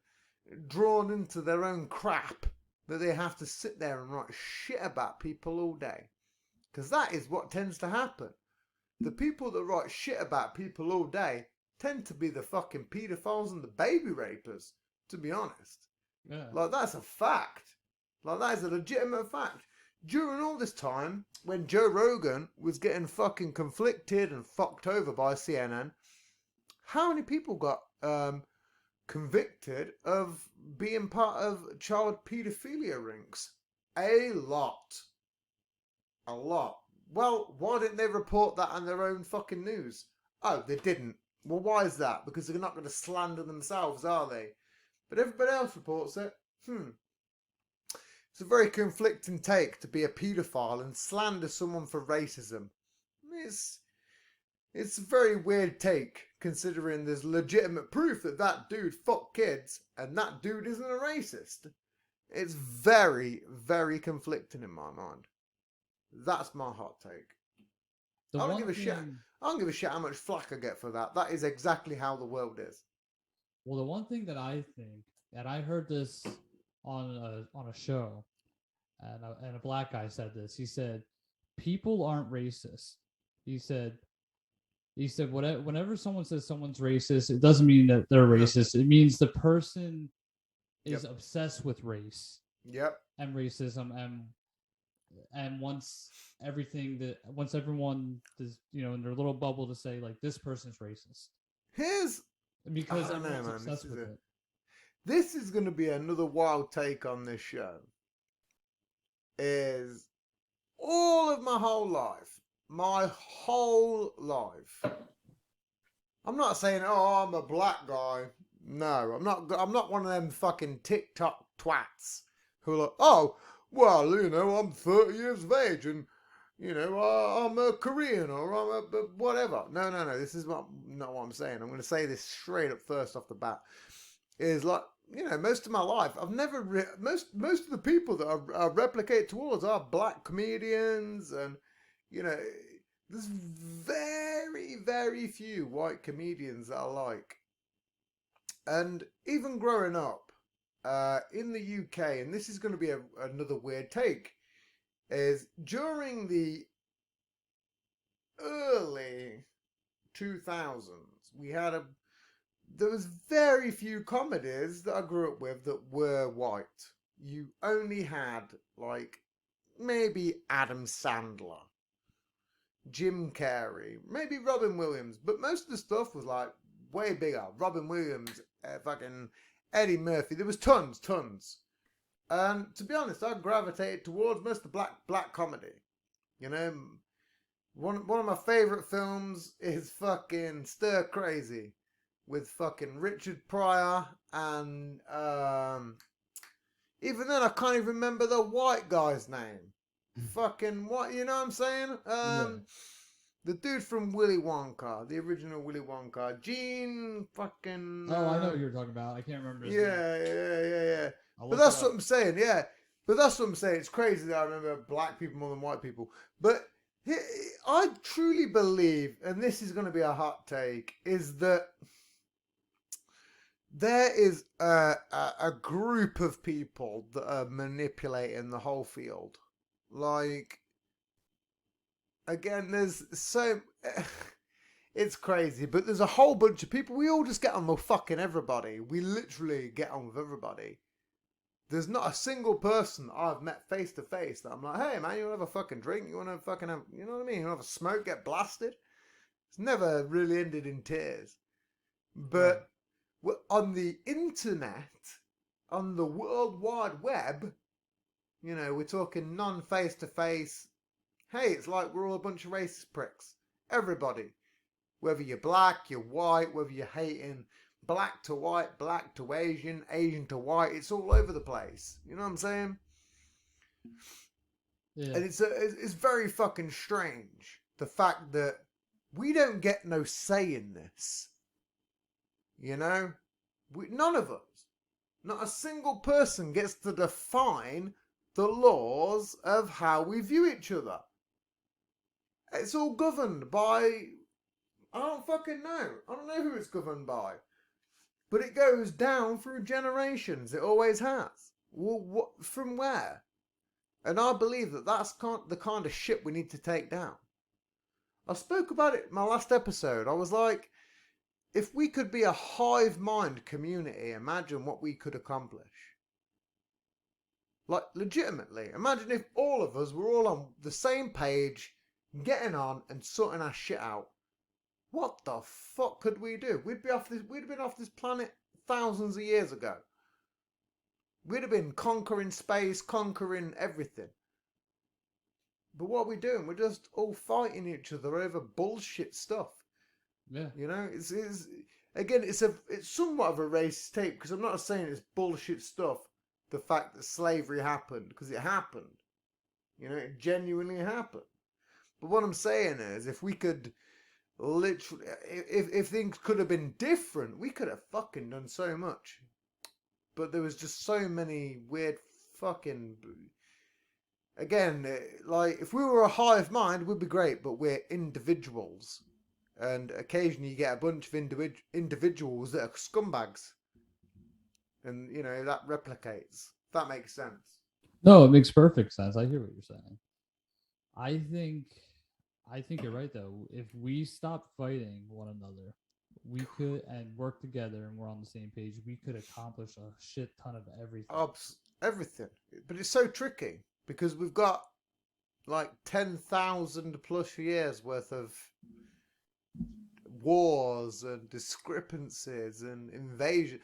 drawn into their own crap that they have to sit there and write shit about people all day. Because that is what tends to happen. the people that write shit about people all day tend to be the fucking pedophiles and the baby rapers, to be honest. Yeah. Like, that's a fact. Like, that is a legitimate fact. During all this time, when Joe Rogan was getting fucking conflicted and fucked over by CNN, how many people got convicted of being part of child paedophilia rings? A lot. A lot. Well, why didn't they report that on their own fucking news? Oh, they didn't. Well, why is that? Because they're not going to slander themselves, are they? But everybody else reports it. It's a very conflicting take to be a paedophile and slander someone for racism. It's a very weird take, considering there's legitimate proof that that dude fucked kids and that dude isn't a racist. It's very, very conflicting in my mind. That's my hot take. I don't give a shit. I don't give a shit how much flack I get for that. That is exactly how the world is. Well, the one thing that I think, and I heard this on a show, and a black guy said this. He said, "People aren't racist." He said, whenever someone says someone's racist, it doesn't mean that they're racist. It means the person is obsessed with race. Yep. And racism, and once everyone is, in their little bubble to say like this person's racist. Because everyone's obsessed with it. This is going to be another wild take on this show. Is all of my whole life. I'm not saying, oh, I'm a black guy. No, I'm not one of them fucking TikTok twats who are like, oh, well, I'm 30 years of age and, I'm a Korean or I'm a whatever. No. This is not what I'm saying. I'm going to say this straight up first off the bat. Is like, most of my life, I've never, most of the people that I replicate towards are black comedians and, there's very, very few white comedians that I like. And even growing up in the UK, and this is going to be another weird take, is during the early 2000s, there was very few comedies that I grew up with that were white. You only had, like, maybe Adam Sandler, Jim Carrey, maybe Robin Williams, but most of the stuff was like way bigger. Robin Williams, fucking Eddie Murphy. There was tons. And to be honest, I gravitated towards most of the black comedy. One of my favorite films is fucking Stir Crazy with fucking Richard Pryor and even then I can't even remember the white guy's name. Fucking what, you know what I'm saying? The dude from Willy Wonka, the original Willy Wonka, Gene fucking. Oh, I know what you're talking about. I can't remember his name. Yeah. But that's what I'm saying. Yeah, but that's what I'm saying. It's crazy that I remember black people more than white people. But I truly believe, and this is going to be a hot take, is that there is a group of people that are manipulating the whole field. Like, again, there's so... It's crazy, but there's a whole bunch of people. We all just get on with fucking everybody. We literally get on with everybody. There's not a single person I've met face to face that I'm like, hey man, you want to have a fucking drink? You want to fucking have, you know what I mean? You want to have a smoke, get blasted? It's never really ended in tears. But on the internet, on the World Wide Web, we're talking non-face to face. Hey, it's like we're all a bunch of racist pricks. Everybody. Whether you're black, you're white, whether you're hating black to white, black to Asian, Asian to white, it's all over the place. You know what I'm saying? Yeah. And it's very fucking strange, the fact that we don't get no say in this. None of us. Not a single person gets to define the laws of how we view each other. It's all governed by... I don't fucking know. I don't know who it's governed by. But it goes down through generations. It always has. Well, from where? And I believe that that's the kind of shit we need to take down. I spoke about it in my last episode. I was like, if we could be a hive mind community, imagine what we could accomplish. Like, legitimately, imagine if all of us were all on the same page, getting on and sorting our shit out. What the fuck could we do? We'd have been off this planet thousands of years ago. We'd have been conquering space, conquering everything. But what are we doing? We're just all fighting each other over bullshit stuff. Yeah. You know, it's somewhat of a racist take, because I'm not saying it's bullshit stuff. The fact that slavery happened, because it happened. You know, it genuinely happened. But what I'm saying is, if we could literally, if things could have been different, we could have fucking done so much. But there was just so many weird fucking. Again, like, if we were a hive mind, we'd be great, but we're individuals. And occasionally you get a bunch of individuals that are scumbags. And, you know, that replicates. If that makes sense. No, it makes perfect sense. I hear what you're saying. I think you're right, though. If we stop fighting one another, we could, and work together, and we're on the same page, we could accomplish a shit ton of everything. Everything. But it's so tricky, because we've got like 10,000 plus years worth of wars and discrepancies and invasion.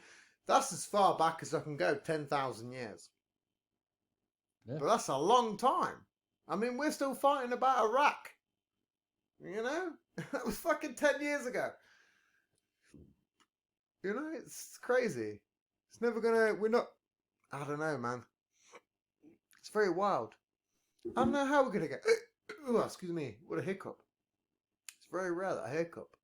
That's as far back as I can go, 10,000 years. Yeah. But that's a long time. I mean, we're still fighting about Iraq. You know? That was fucking 10 years ago. You know, it's crazy. It's never gonna, I don't know, man. It's very wild. I don't know how we're gonna get, oh, excuse me, what a hiccup. It's very rare that I hiccup.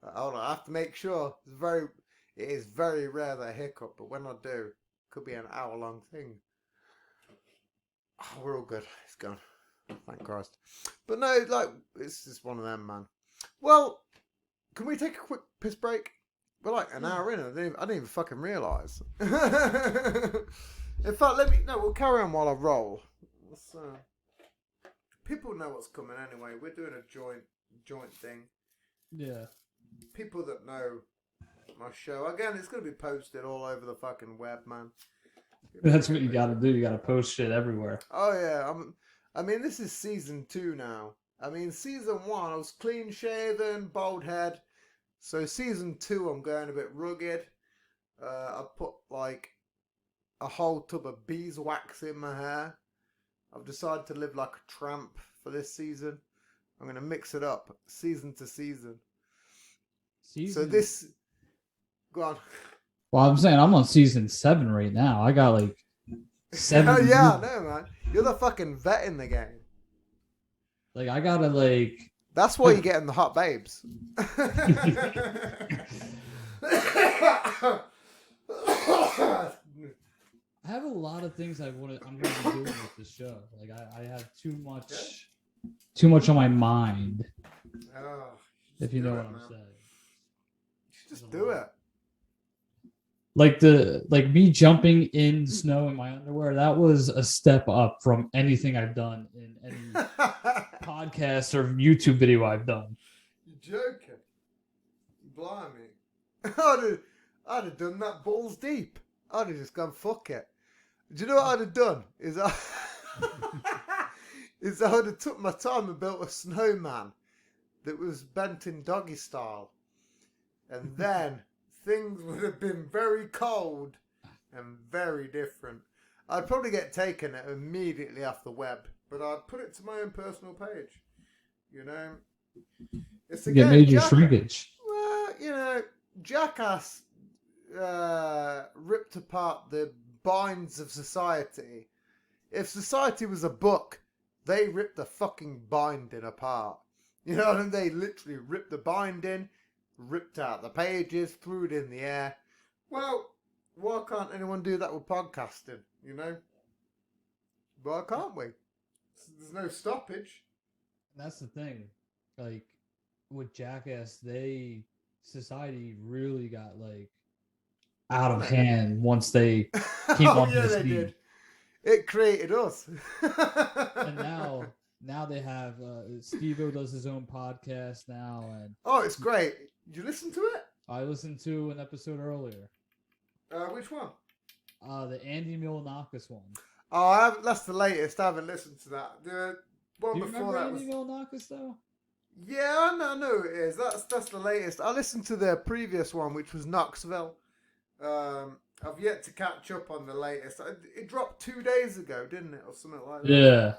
Hold on, I have to make sure. It is very rare that I hiccup, but when I do, it could be an hour-long thing. Oh, we're all good. It's gone. Thank Christ. But no, like, it's just one of them, man. Well, can we take a quick piss break? We're like an hour in, and I didn't even fucking realise. In fact, we'll carry on while I roll. People know what's coming anyway. We're doing a joint thing. Yeah. People that know my show, again, it's going to be posted all over the fucking web, man. That's what you got to do. You got to post shit everywhere. Oh yeah, I mean, this is season 2 now. I mean, season 1 I was clean shaven, bald head. So season 2 I'm going a bit rugged. I put like a whole tub of beeswax in my hair. I've decided to live like a tramp for this season. I'm going to mix it up season to season. So this, go on. Well, I'm saying I'm on season 7 right now. I got like 7. Oh yeah, no man, you're the fucking vet in the game. Like I gotta like. That's why you're getting the hot babes. I have a lot of things I'm going to be doing with this show. Like I have too much on my mind. Oh, if you know what I'm saying. You should just do it. Like me jumping in snow in my underwear, that was a step up from anything I've done in any podcast or YouTube video I've done. You're joking. Blimey. I'd have done that balls deep. I'd have just gone, fuck it. Do you know what I'd have done? I would have took my time and built a snowman that was bent in doggy style. And then things would have been very cold and very different. I'd probably get taken immediately off the web, but I'd put it to my own personal page. You know, it's get major shrinkage. Well, you know, Jackass ripped apart the binds of society. If society was a book, they ripped the fucking binding apart. You know what I mean? They literally ripped the binding, ripped out the pages, threw it in the air. Well, why can't anyone do that with podcasting, you know? Why can't we? There's no stoppage. That's the thing. Like, with Jackass, society really got, like, out of hand once they came on yeah, this they speed. did. It created us. And now now they have Steve-O does his own podcast now, and Oh, it's great. Did you listen to it? I listened to an episode earlier. Which one? The Andy Milonakis one. Oh, that's the latest. I haven't listened to that. The one Do you before remember that Andy was. Milonakis though? Yeah, I know it is. That's the latest. I listened to their previous one, which was Knoxville. I've yet to catch up on the latest. It dropped 2 days ago, didn't it, or something like that? Yeah.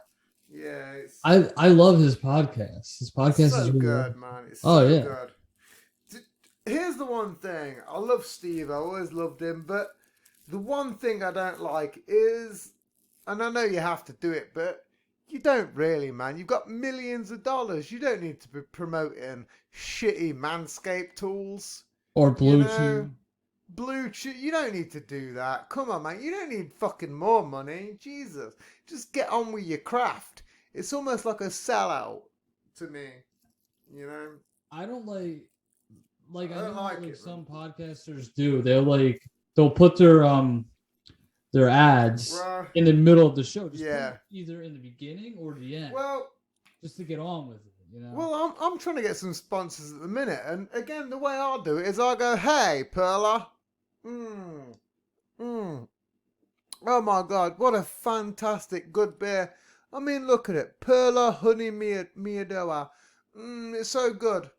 Yeah, it's I love his podcast. His podcast so is really good, man. It's Oh, so yeah. good. Here's the one thing. I love Steve. I always loved him, but the one thing I don't like is, and I know you have to do it, but you don't really, man. You've got millions of dollars. You don't need to be promoting shitty Manscaped tools. Or Blue You know, Chew. Blue Chew. You don't need to do that. Come on, man. You don't need fucking more money. Jesus. Just get on with your craft. It's almost like a sellout to me. You know? I don't like I I don't know like like it, some podcasters do. They'll put their ads Right. in the middle of the show, just put Yeah. it either in the beginning or the end, Well, just to get on with it. You know. Well, I'm trying to get some sponsors at the minute, and again, the way I'll do it is I'll go, "Hey, Perla, oh my God, what a fantastic good beer! I mean, look at it, Perla Honey Miadoa, it's so good.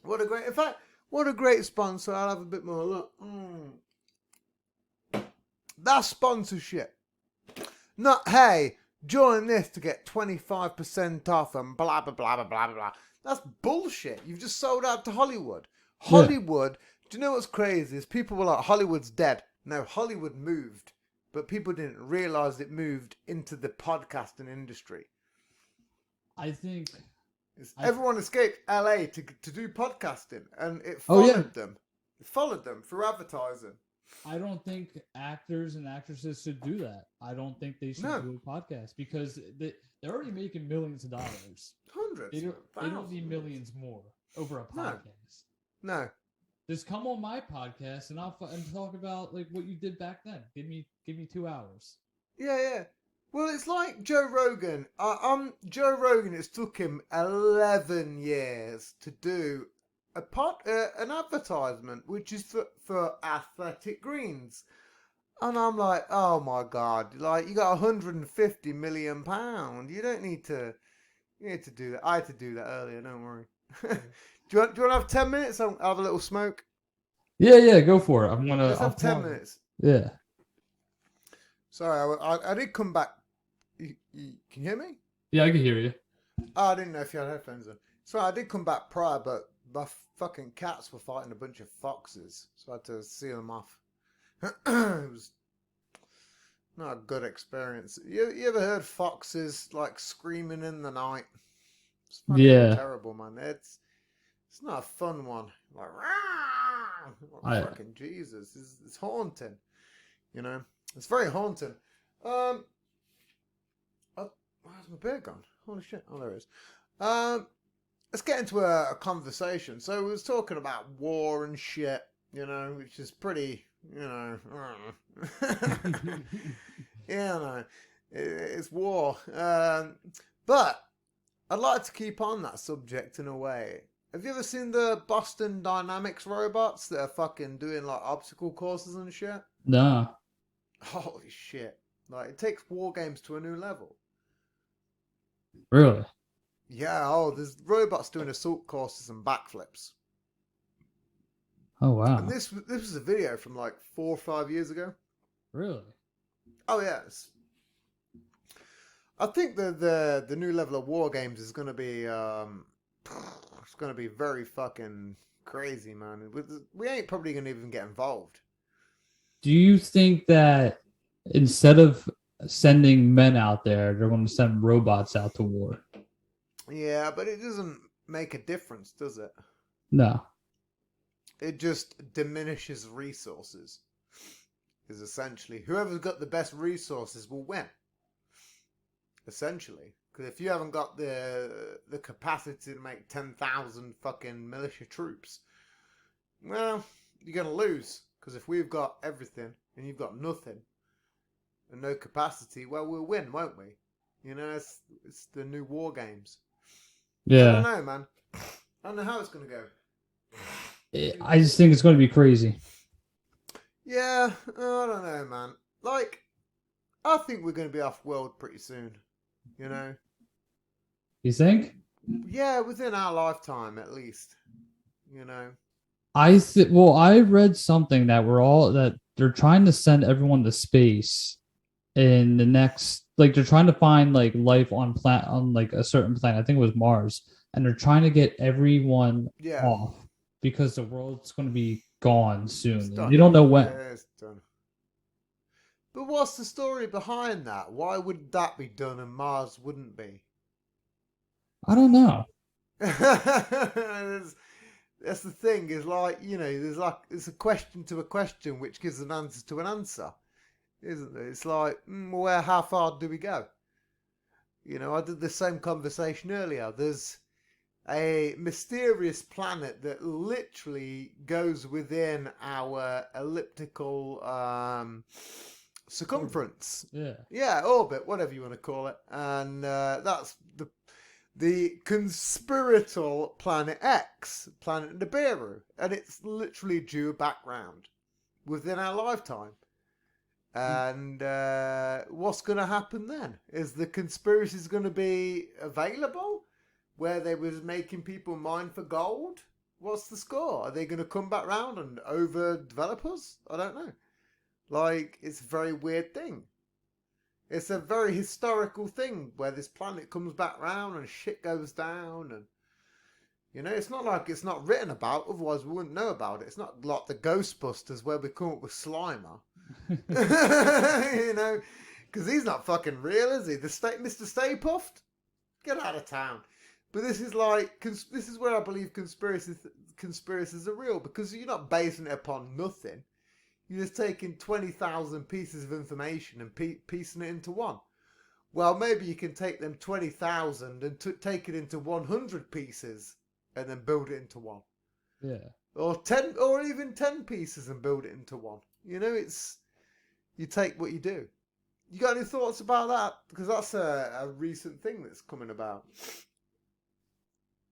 What a great, in fact, what a great sponsor. I'll have a bit more look. That's sponsorship, not hey." Join this to get 25% off and blah, blah, blah, blah, blah, blah. That's bullshit. You've just sold out to Hollywood. Hollywood, do you know what's crazy? Is people were like, Hollywood's dead. No, Hollywood moved. But people didn't realize it moved into the podcasting industry. I think Everyone escaped LA to do podcasting. And it Oh, yeah. followed them. It followed them through advertising. I don't think actors and actresses should do that. I don't think they should No. do a podcast because they're already making millions of dollars. Hundreds. They don't need thousands. millions more over a No. podcast. No. Just come on my podcast and and talk about like what you did back then. Give me 2 hours. Yeah. Well, it's like Joe Rogan. Joe Rogan. It's took him 11 years to do an advertisement, which is for Athletic Greens, and I'm like, oh my God! Like you got 150 million pound. You don't need to. You need to do that. I had to do that earlier. Don't worry. do you want to have 10 minutes? I'll have a little smoke. Yeah, go for it. I'm gonna. Let's have 10 minutes. Yeah. Sorry, I did come back. Can you hear me? Yeah, I can hear you. Oh, I didn't know if you had headphones on. Sorry, I did come back prior, but my fucking cats were fighting a bunch of foxes, so I had to seal them off. It was not a good experience. You ever heard foxes like screaming in the night? It's fucking terrible, man. It's not a fun one. Like, fucking Jesus, it's haunting. You know, it's very haunting. Where's my beard gone? Holy shit! Oh, there it is. Let's get into a conversation. So we was talking about war and shit, you know, which is pretty, you know, it's war. But I'd like to keep on that subject in a way. Have you ever seen the Boston Dynamics robots that are fucking doing like obstacle courses and shit? No. Holy shit. Like, it takes war games to a new level. Really? Yeah, there's robots doing assault courses and backflips. Oh wow. And this was a video from like 4 or 5 years ago. Really? Oh yes. I think the new level of war games is gonna be it's gonna be very fucking crazy, man. We ain't probably gonna even get involved. Do you think that instead of sending men out there, they're going to send robots out to war? Yeah, but it doesn't make a difference, does it? No. It just diminishes resources. Is essentially whoever's got the best resources will win. Essentially, because if you haven't got the capacity to make 10,000 fucking militia troops, well, you're gonna lose. Because if we've got everything and you've got nothing and no capacity, well, we'll win, won't we? You know, it's the new war games. I Yeah. don't know, man. I don't know how it's going to go. I just think it's going to be crazy. Yeah, I don't know, man. Like, I think we're going to be off world pretty soon. You know? You think? Yeah, within our lifetime, at least. You know? Well, I read something that they're trying to send everyone to space in the next, like they're trying to find like life on like a certain planet. I think it was Mars, and they're trying to get everyone Yeah. off because the world's going to be gone soon. It's And done. they don't know when. Yeah, it's done. But what's the story behind that? Why would that be done and Mars wouldn't be? I don't know. That's the thing. Is like, you know, it's a question to a question which gives an answer to an answer, isn't it? It's like, how far do we go? You know, I did the same conversation earlier. There's a mysterious planet that literally goes within our elliptical circumference. Yeah. Orbit, whatever you want to call it. And that's the conspiratorial planet X, planet Nibiru. And it's literally due background within our lifetime. And what's going to happen then? Is the conspiracies going to be available where they was making people mine for gold? What's the score? Are they going to come back round and overdevelop us? I don't know. Like, it's a very weird thing. It's a very historical thing where this planet comes back round and shit goes down. And, you know, it's not like it's not written about. Otherwise, we wouldn't know about it. It's not like the Ghostbusters where we come up with Slimer. You know, because he's not fucking real, is he? Mr. Stay Puffed? Get out of town. But this is like, this is where I believe conspiracies are real, because you're not basing it upon nothing. You're just taking 20,000 pieces of information and piecing it into one. Well, maybe you can take them 20,000 and take it into 100 pieces and then build it into one. Yeah. Or 10, or even 10 pieces and build it into one. You know, you take what you do. You got any thoughts about that? Because that's a recent thing that's coming about.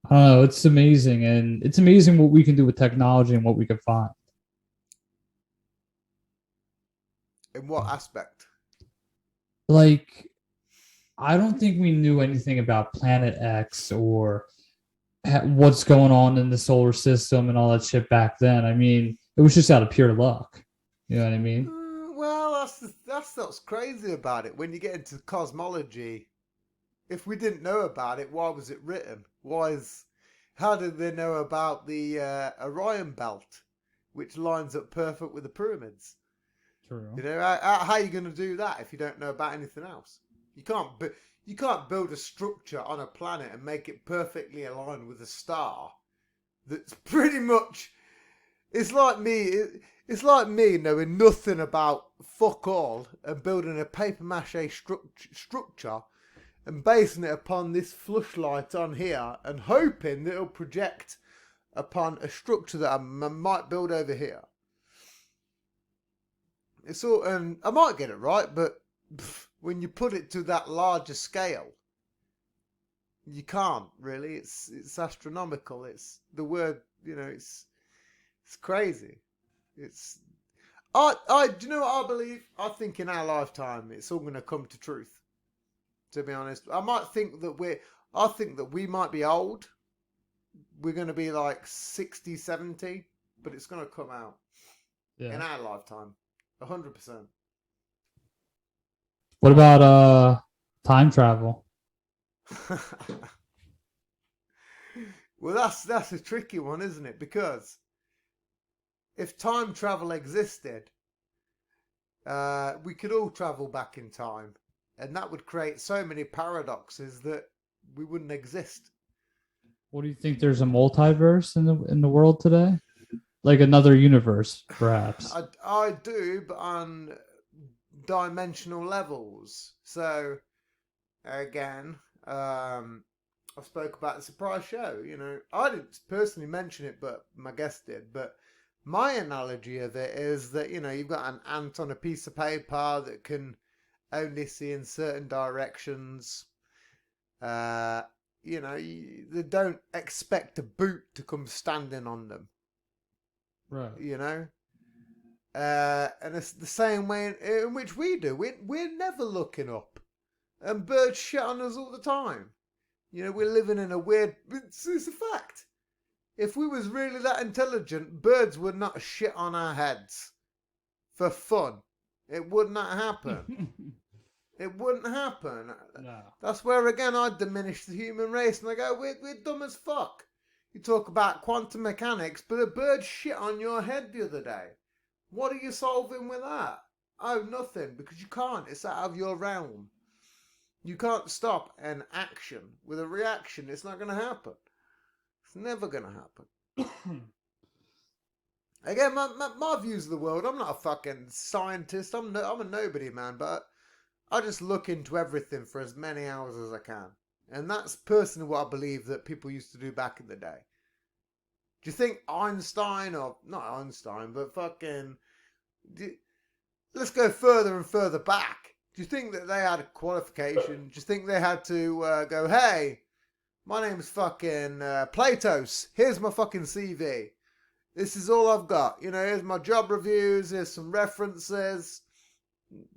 I don't know. It's amazing. And it's amazing what we can do with technology and what we can find. In what aspect? Like, I don't think we knew anything about Planet X or what's going on in the solar system and all that shit back then. I mean, it was just out of pure luck. You know what I mean? Well, that's what's crazy about it. When you get into cosmology, if we didn't know about it, why was it written? How did they know about the Orion Belt, which lines up perfect with the pyramids? True. You know, how are you going to do that if you don't know about anything else? You can't build a structure on a planet and make it perfectly aligned with a star. That's pretty much. It's like me knowing nothing about fuck all and building a paper mache structure and basing it upon this flush light on here and hoping that it'll project upon a structure that I might build over here. It's all, and I might get it right, but when you put it to that larger scale, you can't really. It's astronomical. It's the word, you know. It's crazy. Do you know what I believe? I think in our lifetime, it's all going to come to truth. To be honest, I think that we might be old. We're going to be like 60, 70, but it's going to come out in our lifetime. 100%. What about time travel? Well, that's a tricky one, isn't it? Because if time travel existed, we could all travel back in time, and that would create so many paradoxes that we wouldn't exist. What do you think? There's a multiverse in the world today, like another universe, perhaps. I do, but on dimensional levels. So again, I spoke about the surprise show. You know, I didn't personally mention it, but my guest did. But my analogy of it is that, you know, you've got an ant on a piece of paper that can only see in certain directions. They don't expect a boot to come standing on them. Right. And it's the same way in which we do. We're never looking up. And birds shit on us all the time. We're living in a weird... It's a fact. If we was really that intelligent, birds would not shit on our heads. For fun. It would not happen. It wouldn't happen. No. That's where, again, I diminish the human race. And I go, we're dumb as fuck. You talk about quantum mechanics, but a bird shit on your head the other day. What are you solving with that? Oh, nothing, because you can't. It's out of your realm. You can't stop an action. With a reaction, it's not going to happen. It's never going to happen. Again, my views of the world, I'm not a fucking scientist. I'm a nobody, man, but I just look into everything for as many hours as I can. And that's personally what I believe that people used to do back in the day. Do you think Einstein, or not Einstein, but fucking... Let's go further and further back. Do you think that they had a qualification? Do you think they had to go, hey, my name's fucking Platos. Here's my fucking CV. This is all I've got. Here's my job reviews. Here's some references.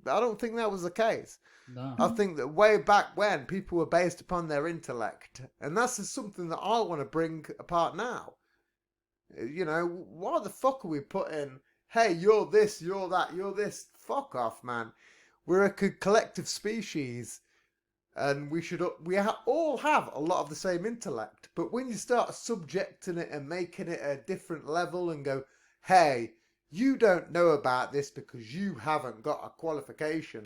I don't think that was the case. No. I think that way back when, people were based upon their intellect. And that's something that I want to bring apart now. Why the fuck are we putting, hey, you're this, you're that, you're this? Fuck off, man. We're a collective species. And we all have a lot of the same intellect. But when you start subjecting it and making it a different level and go, hey, you don't know about this because you haven't got a qualification.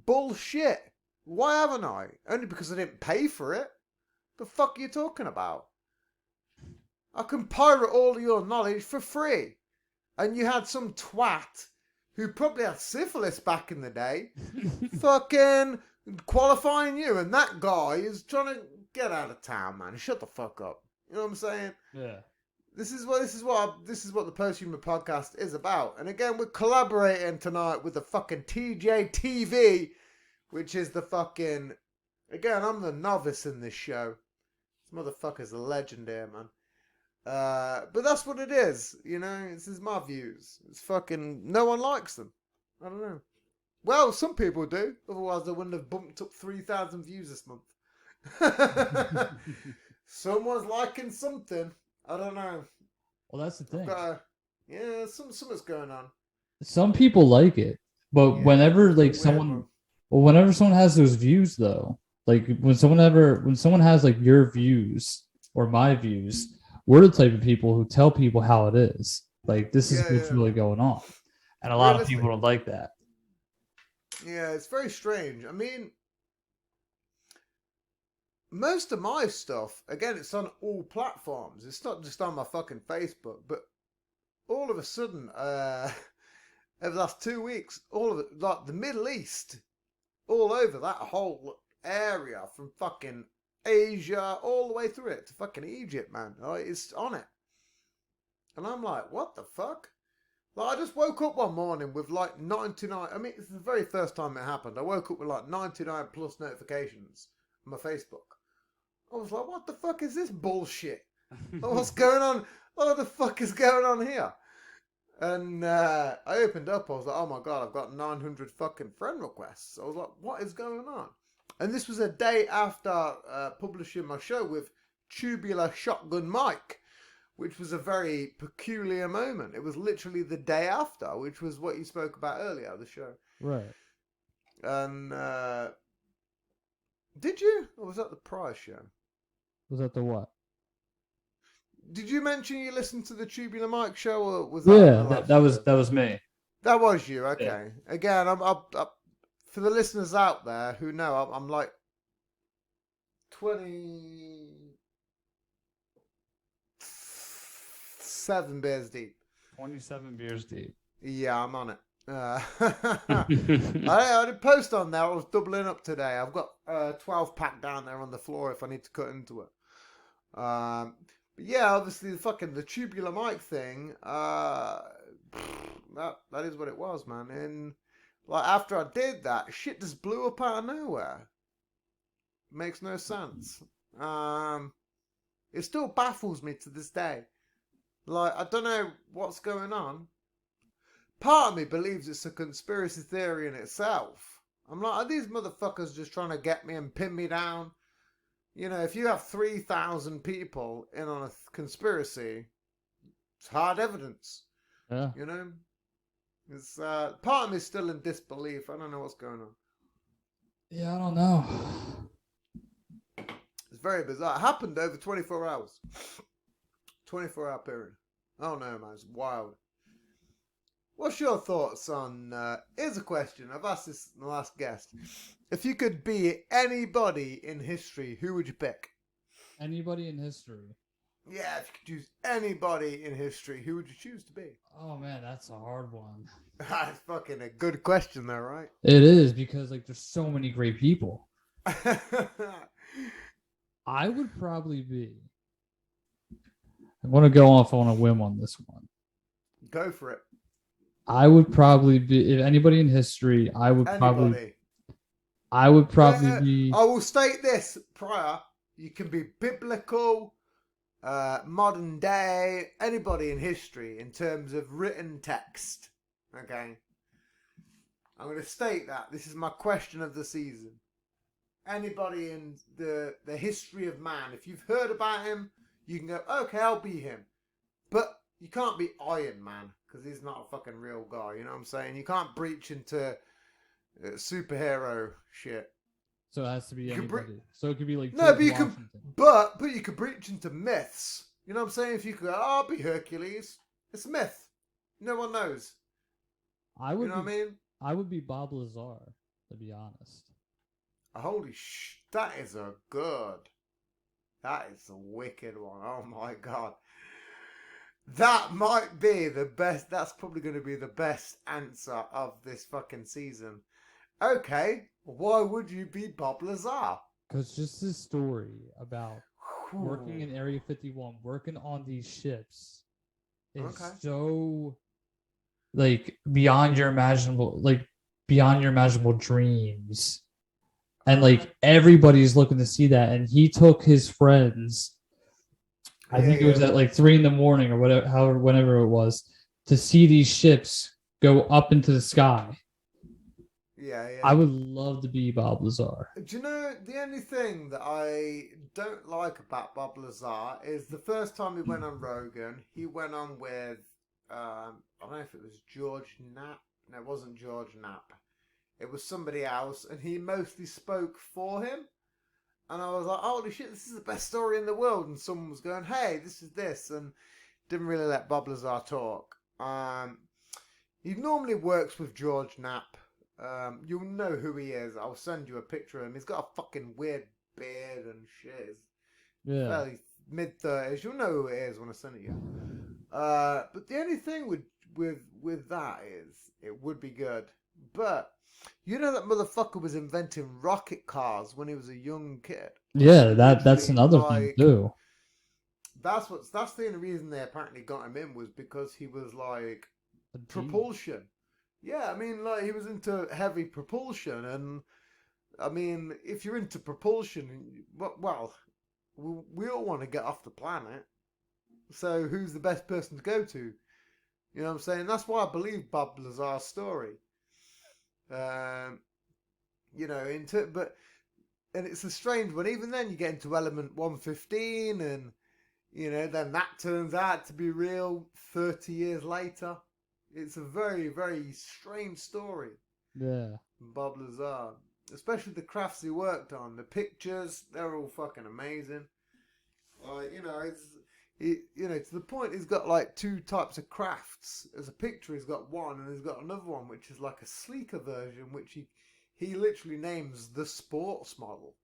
Bullshit. Why haven't I? Only because I didn't pay for it. The fuck are you talking about? I can pirate all of your knowledge for free. And you had some twat who probably had syphilis back in the day fucking qualifying you. And that guy is trying to get out of town, man. Shut the fuck up. You know what I'm saying? Yeah. This is what the Posthuman podcast is about. And again, we're collaborating tonight with the fucking TJ TV, which is the fucking... Again, I'm the novice in this show. This motherfucker's a legend here, man. But that's what it is, This is my views. It's fucking... No one likes them. I don't know. Well, some people do. Otherwise, I wouldn't have bumped up 3,000 views this month. Someone's liking something. I don't know. Well, that's the thing. Something's going on. Some people like it, but Yeah, whenever weird. whenever someone has those views, though, like when someone has like your views or my views, we're the type of people who tell people how it is. Like, this is what's really going on, and a lot of people don't like that. Yeah, it's very strange. I mean, most of my stuff, again, it's on all platforms. It's not just on my fucking Facebook, but all of a sudden, over the last 2 weeks, all of it, like the Middle East, all over that whole area from fucking Asia all the way through it to fucking Egypt, man. It's on it. And I'm like, what the fuck? Like, I just woke up one morning with like 99, I mean, it's the very first time it happened. I woke up with like 99 plus notifications on my Facebook. I was like, what the fuck is this bullshit? What's going on? What the fuck is going on here? And I opened up, I was like, oh my God, I've got 900 fucking friend requests. I was like, what is going on? And this was a day after publishing my show with Tubular Shotgun Mike, which was a very peculiar moment. It was literally the day after, which was what you spoke about earlier, the show. Right. And did you? Or was that the prior show? Was that the what? Did you mention you listened to the Tubular Mike show, or was that? That was me. That was you. Okay. Yeah. Again, I'm for the listeners out there who know, I'm like 27 beers deep. 27 beers deep. Yeah, I'm on it. I did post on there. I was doubling up today. I've got a 12 pack down there on the floor if I need to cut into it. But yeah, obviously the Tubular Mic thing. That is what it was, man. And Like, after I did that, shit just blew up out of nowhere. Makes no sense. It still baffles me to this day. Like, I don't know what's going on. Part of me believes it's a conspiracy theory in itself. I'm like, are these motherfuckers just trying to get me and pin me down? You know, if you have 3,000 people in on a conspiracy, it's hard evidence. Yeah. You know? It's part of me is still in disbelief. I don't know what's going on. Yeah, I don't know. It's very bizarre. It happened over 24 hours. 24-hour period. Oh no, man, it's wild. What's your thoughts on... here's a question. I've asked this in the last guest. If you could be anybody in history, who would you pick? Anybody in history? Yeah, if you could choose anybody in history, who would you choose to be? Oh man, that's a hard one. That's fucking a good question though, right? It is, because like there's so many great people. I would probably be... I want to go off on a whim on this one. Go for it. I would probably be, if anybody in history, I would Anybody. probably be... I will state this prior. You can be biblical, modern day, anybody in history in terms of written text. Okay? I'm going to state that. This is my question of the season. Anybody in the history of man. If you've heard about him, you can go, okay, I'll be him. But you can't be Iron Man, because he's not a fucking real guy. You know what I'm saying? You can't breach into superhero shit. So it has to be You can anybody. So it could be like No, George but you Washington. but you could breach into myths. You know what I'm saying? If you could go, oh, I'll be Hercules. It's a myth. No one knows. I would You know what I mean? I would be Bob Lazar, to be honest. Holy that is a good. That is a wicked one. Oh my god. That might be the best. That's probably going to be the best answer of this fucking season. Okay, why would you be Bob Lazar? Because just this story about working in Area 51, working on these ships, is so like beyond your imaginable dreams. And like everybody's looking to see that. And he took his friends, I think it was at like 3 a.m. or whatever, whenever it was, to see these ships go up into the sky. Yeah. I would love to be Bob Lazar. Do you know, the only thing that I don't like about Bob Lazar is the first time he went on Rogan, he went on with, I don't know if it was George Knapp. No, it wasn't George Knapp. It was somebody else, and he mostly spoke for him. And I was like, holy shit, this is the best story in the world. And someone was going, hey, this is this. And didn't really let Bob Lazar talk. He normally works with George Knapp. You'll know who he is. I'll send you a picture of him. He's got a fucking weird beard and shit. He's fairly mid-30s. You'll know who it is when I send it you. But the only thing with that is it would be good. But you know that motherfucker was inventing rocket cars when he was a young kid. Yeah, that's another thing too. That's the only reason they apparently got him in, was because he was like propulsion. Yeah, I mean, like, he was into heavy propulsion, and I mean, if you're into propulsion, well, we all want to get off the planet. So who's the best person to go to? You know what I'm saying? That's why I believe Bob Lazar's story. You know, and it's a strange one. Even then, you get into element 115, and you know, then that turns out to be real 30 years later. It's a very, very strange story. Yeah. Bob Lazar. Especially the crafts he worked on. The pictures, they're all fucking amazing. You know, to the point he's got like 2 types of crafts. As a picture, he's got one, and he's got another one, which is like a sleeker version, which he literally names the sports model.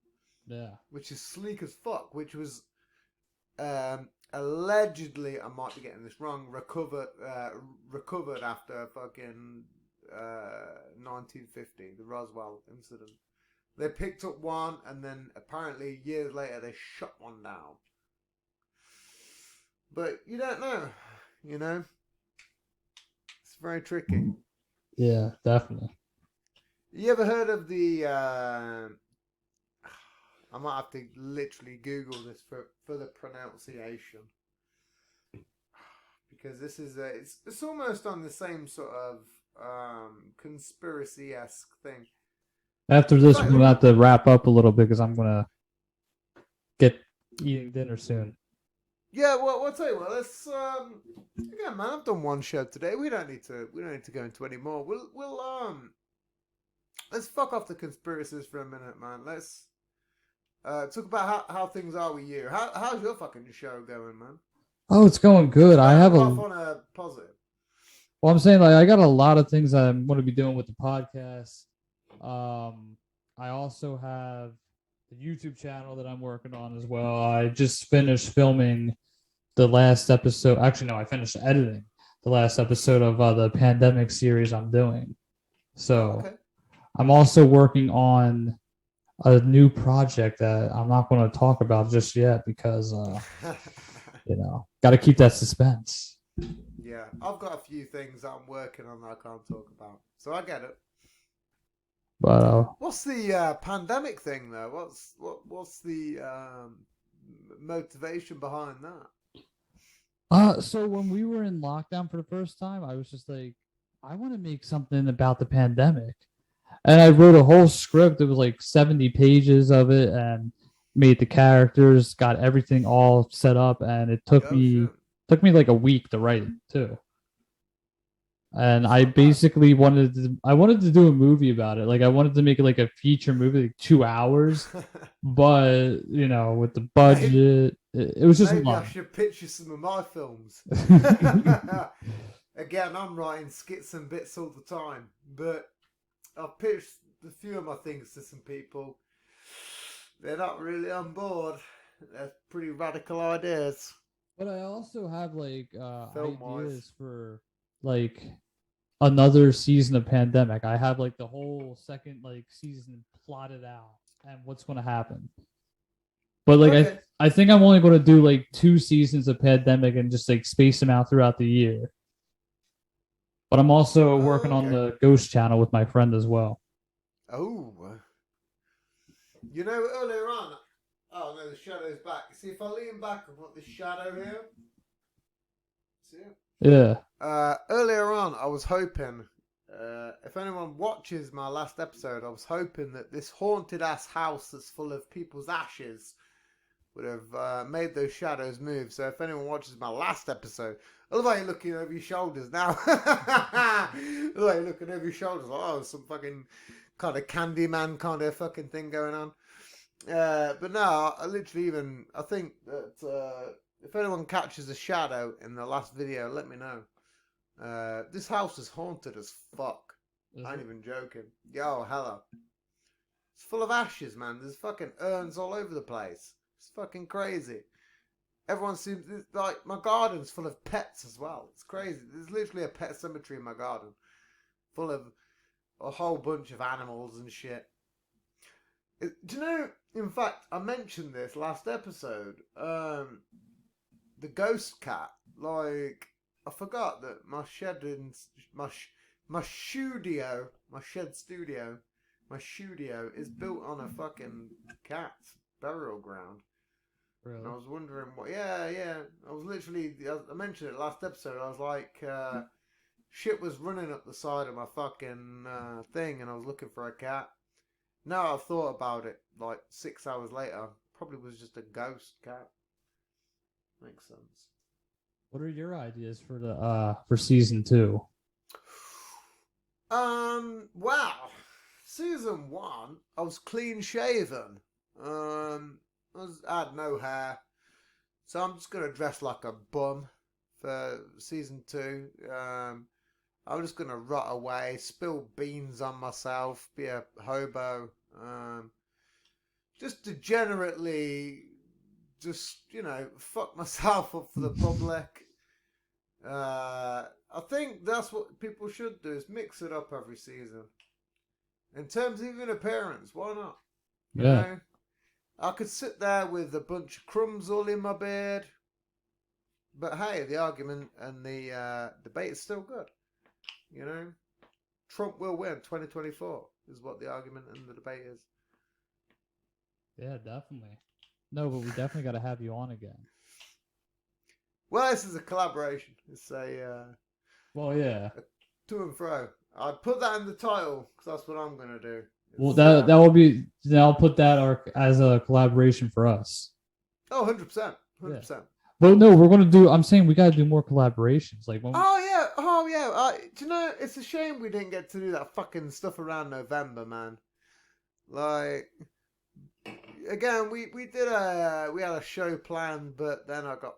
Yeah. Which is sleek as fuck, which was allegedly, I might be getting this wrong, recovered after fucking 1950, the Roswell incident. They picked up one, and then apparently years later they shot one down. But you don't know, you know. It's very tricky. Yeah, definitely. You ever heard of the? I might have to literally Google this for the pronunciation because this is it's almost on the same sort of conspiracy-esque thing. After this, we're gonna have to wrap up a little bit because I'm gonna get eating dinner soon. Yeah, well, I'll tell you what. Let's again, man. I've done one show today. We don't need to go into any more. We'll let's fuck off the conspiracies for a minute, man. Let's talk about how things are with you. How's your fucking show going, man? Oh, it's going good. I have off on a positive. Well, I'm saying like I got a lot of things I'm going to be doing with the podcast. I also have the YouTube channel that I'm working on as well. I just finished filming the last episode. Actually, no, I finished editing the last episode of the pandemic series I'm doing. So Okay. I'm also working on a new project that I'm not going to talk about just yet because, got to keep that suspense. Yeah, I've got a few things that I'm working on that I can't talk about. So I get it. But what's the pandemic thing though? What's the motivation behind that? So when we were in lockdown for the first time, I was just like, I want to make something about the pandemic. And I wrote a whole script. It was like 70 pages of it and made the characters, got everything all set up, and it took me like a week to write it too. And I basically wanted to do a movie about it. Like I wanted to make it like a feature movie, like 2 hours. But with the budget, it was just maybe long. I should pitch you some of my films. Again, I'm writing skits and bits all the time, but I've pitched a few of my things to some people. They're not really on board. They're pretty radical ideas. But I also have like Film-wise. ideas for like another season of Pandemic. I have like the whole second like season plotted out and what's going to happen. But like Okay. I think I'm only going to do like 2 seasons of Pandemic and just like space them out throughout the year. But I'm also working on the Ghost channel with my friend as well. Oh. Earlier on... Oh, no, the shadow's back. See, if I lean back, I've got this shadow here. See it? Yeah. Earlier on, I was hoping... if anyone watches my last episode, I was hoping that this haunted-ass house that's full of people's ashes would have made those shadows move. So if anyone watches my last episode... I love how you're looking over your shoulders now. I love how you're looking over your shoulders. Oh, some fucking kind of Candyman kind of fucking thing going on. But no, I think that if anyone catches a shadow in the last video, let me know. This house is haunted as fuck. I ain't even joking. Yo, hello. It's full of ashes, man. There's fucking urns all over the place. It's fucking crazy. Everyone seems like my garden's full of pets as well. It's crazy. There's literally a pet cemetery in my garden, full of a whole bunch of animals and shit. Do you know? In fact, I mentioned this last episode. The ghost cat. Like I forgot that my shed in my studio is built on a fucking cat's burial ground. Really? And I was wondering what. Yeah. I was literally. I mentioned it last episode. I was like, shit was running up the side of my fucking thing, and I was looking for a cat. Now I've thought about it, like 6 hours later, probably was just a ghost cat. Makes sense. What are your ideas for the for season 2? Wow. Season 1, I was clean shaven. I had no hair, so I'm just gonna dress like a bum for season 2. I'm just gonna rot away, spill beans on myself, be a hobo, just degenerately, just fuck myself up for the public. I think that's what people should do, is mix it up every season. In terms of even appearance, why not? You know? I could sit there with a bunch of crumbs all in my beard, but hey, the argument and the debate is still good. Trump will win 2024. is what the argument and the debate is. Yeah, definitely. No, but we definitely got to have you on again. Well, this is a collaboration. It's a Well, yeah. to and fro. I'd put that in the title because that's what I'm gonna do. Well, It's, that will be. Then I'll put that as a collaboration for us. Oh, 100%. 100%. But no, we're gonna do. I'm saying we got to do more collaborations. Like when. Oh yeah. Do you know? It's a shame we didn't get to do that fucking stuff around November, man. Like, again, we had a show planned, but then I got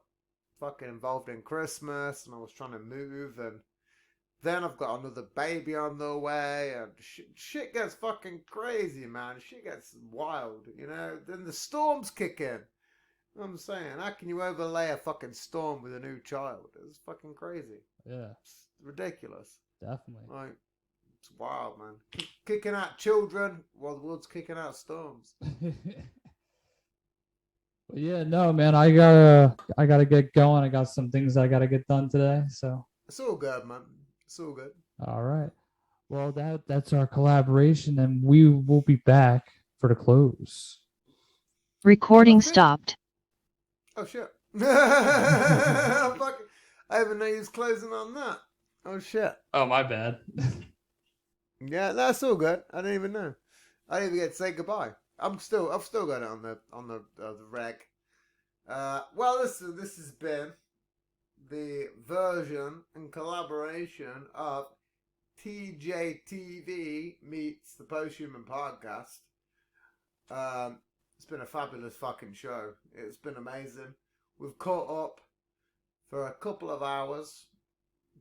fucking involved in Christmas, and I was trying to move, and then I've got another baby on the way, and shit gets fucking crazy, man. Shit gets wild, you know. Then the storms kick in. You know what I'm saying? How can you overlay a fucking storm with a new child? It's fucking crazy. Yeah. It's ridiculous. Definitely. Like, it's wild, man. Kicking out children while the world's kicking out storms. But yeah, no, man, I gotta get going. I got some things I gotta get done today. So. It's all good, man. It's all good. All right. Well, that's our collaboration, and we will be back for the close. Recording Okay. stopped. Oh shit! I even know he was closing on that. Oh shit! Oh, my bad. Yeah, that's all good. I didn't even know. I didn't even get to say goodbye. I've still got it on the reg. Well, listen, this has been the version and collaboration of TJTV meets the Posthuman Podcast. It's been a fabulous fucking show. It's been amazing. We've caught up for a couple of hours,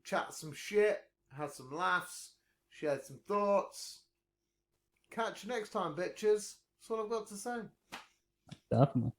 chat some shit, had some laughs, shared some thoughts. Catch you next time, bitches. That's all I've got to say. Definitely.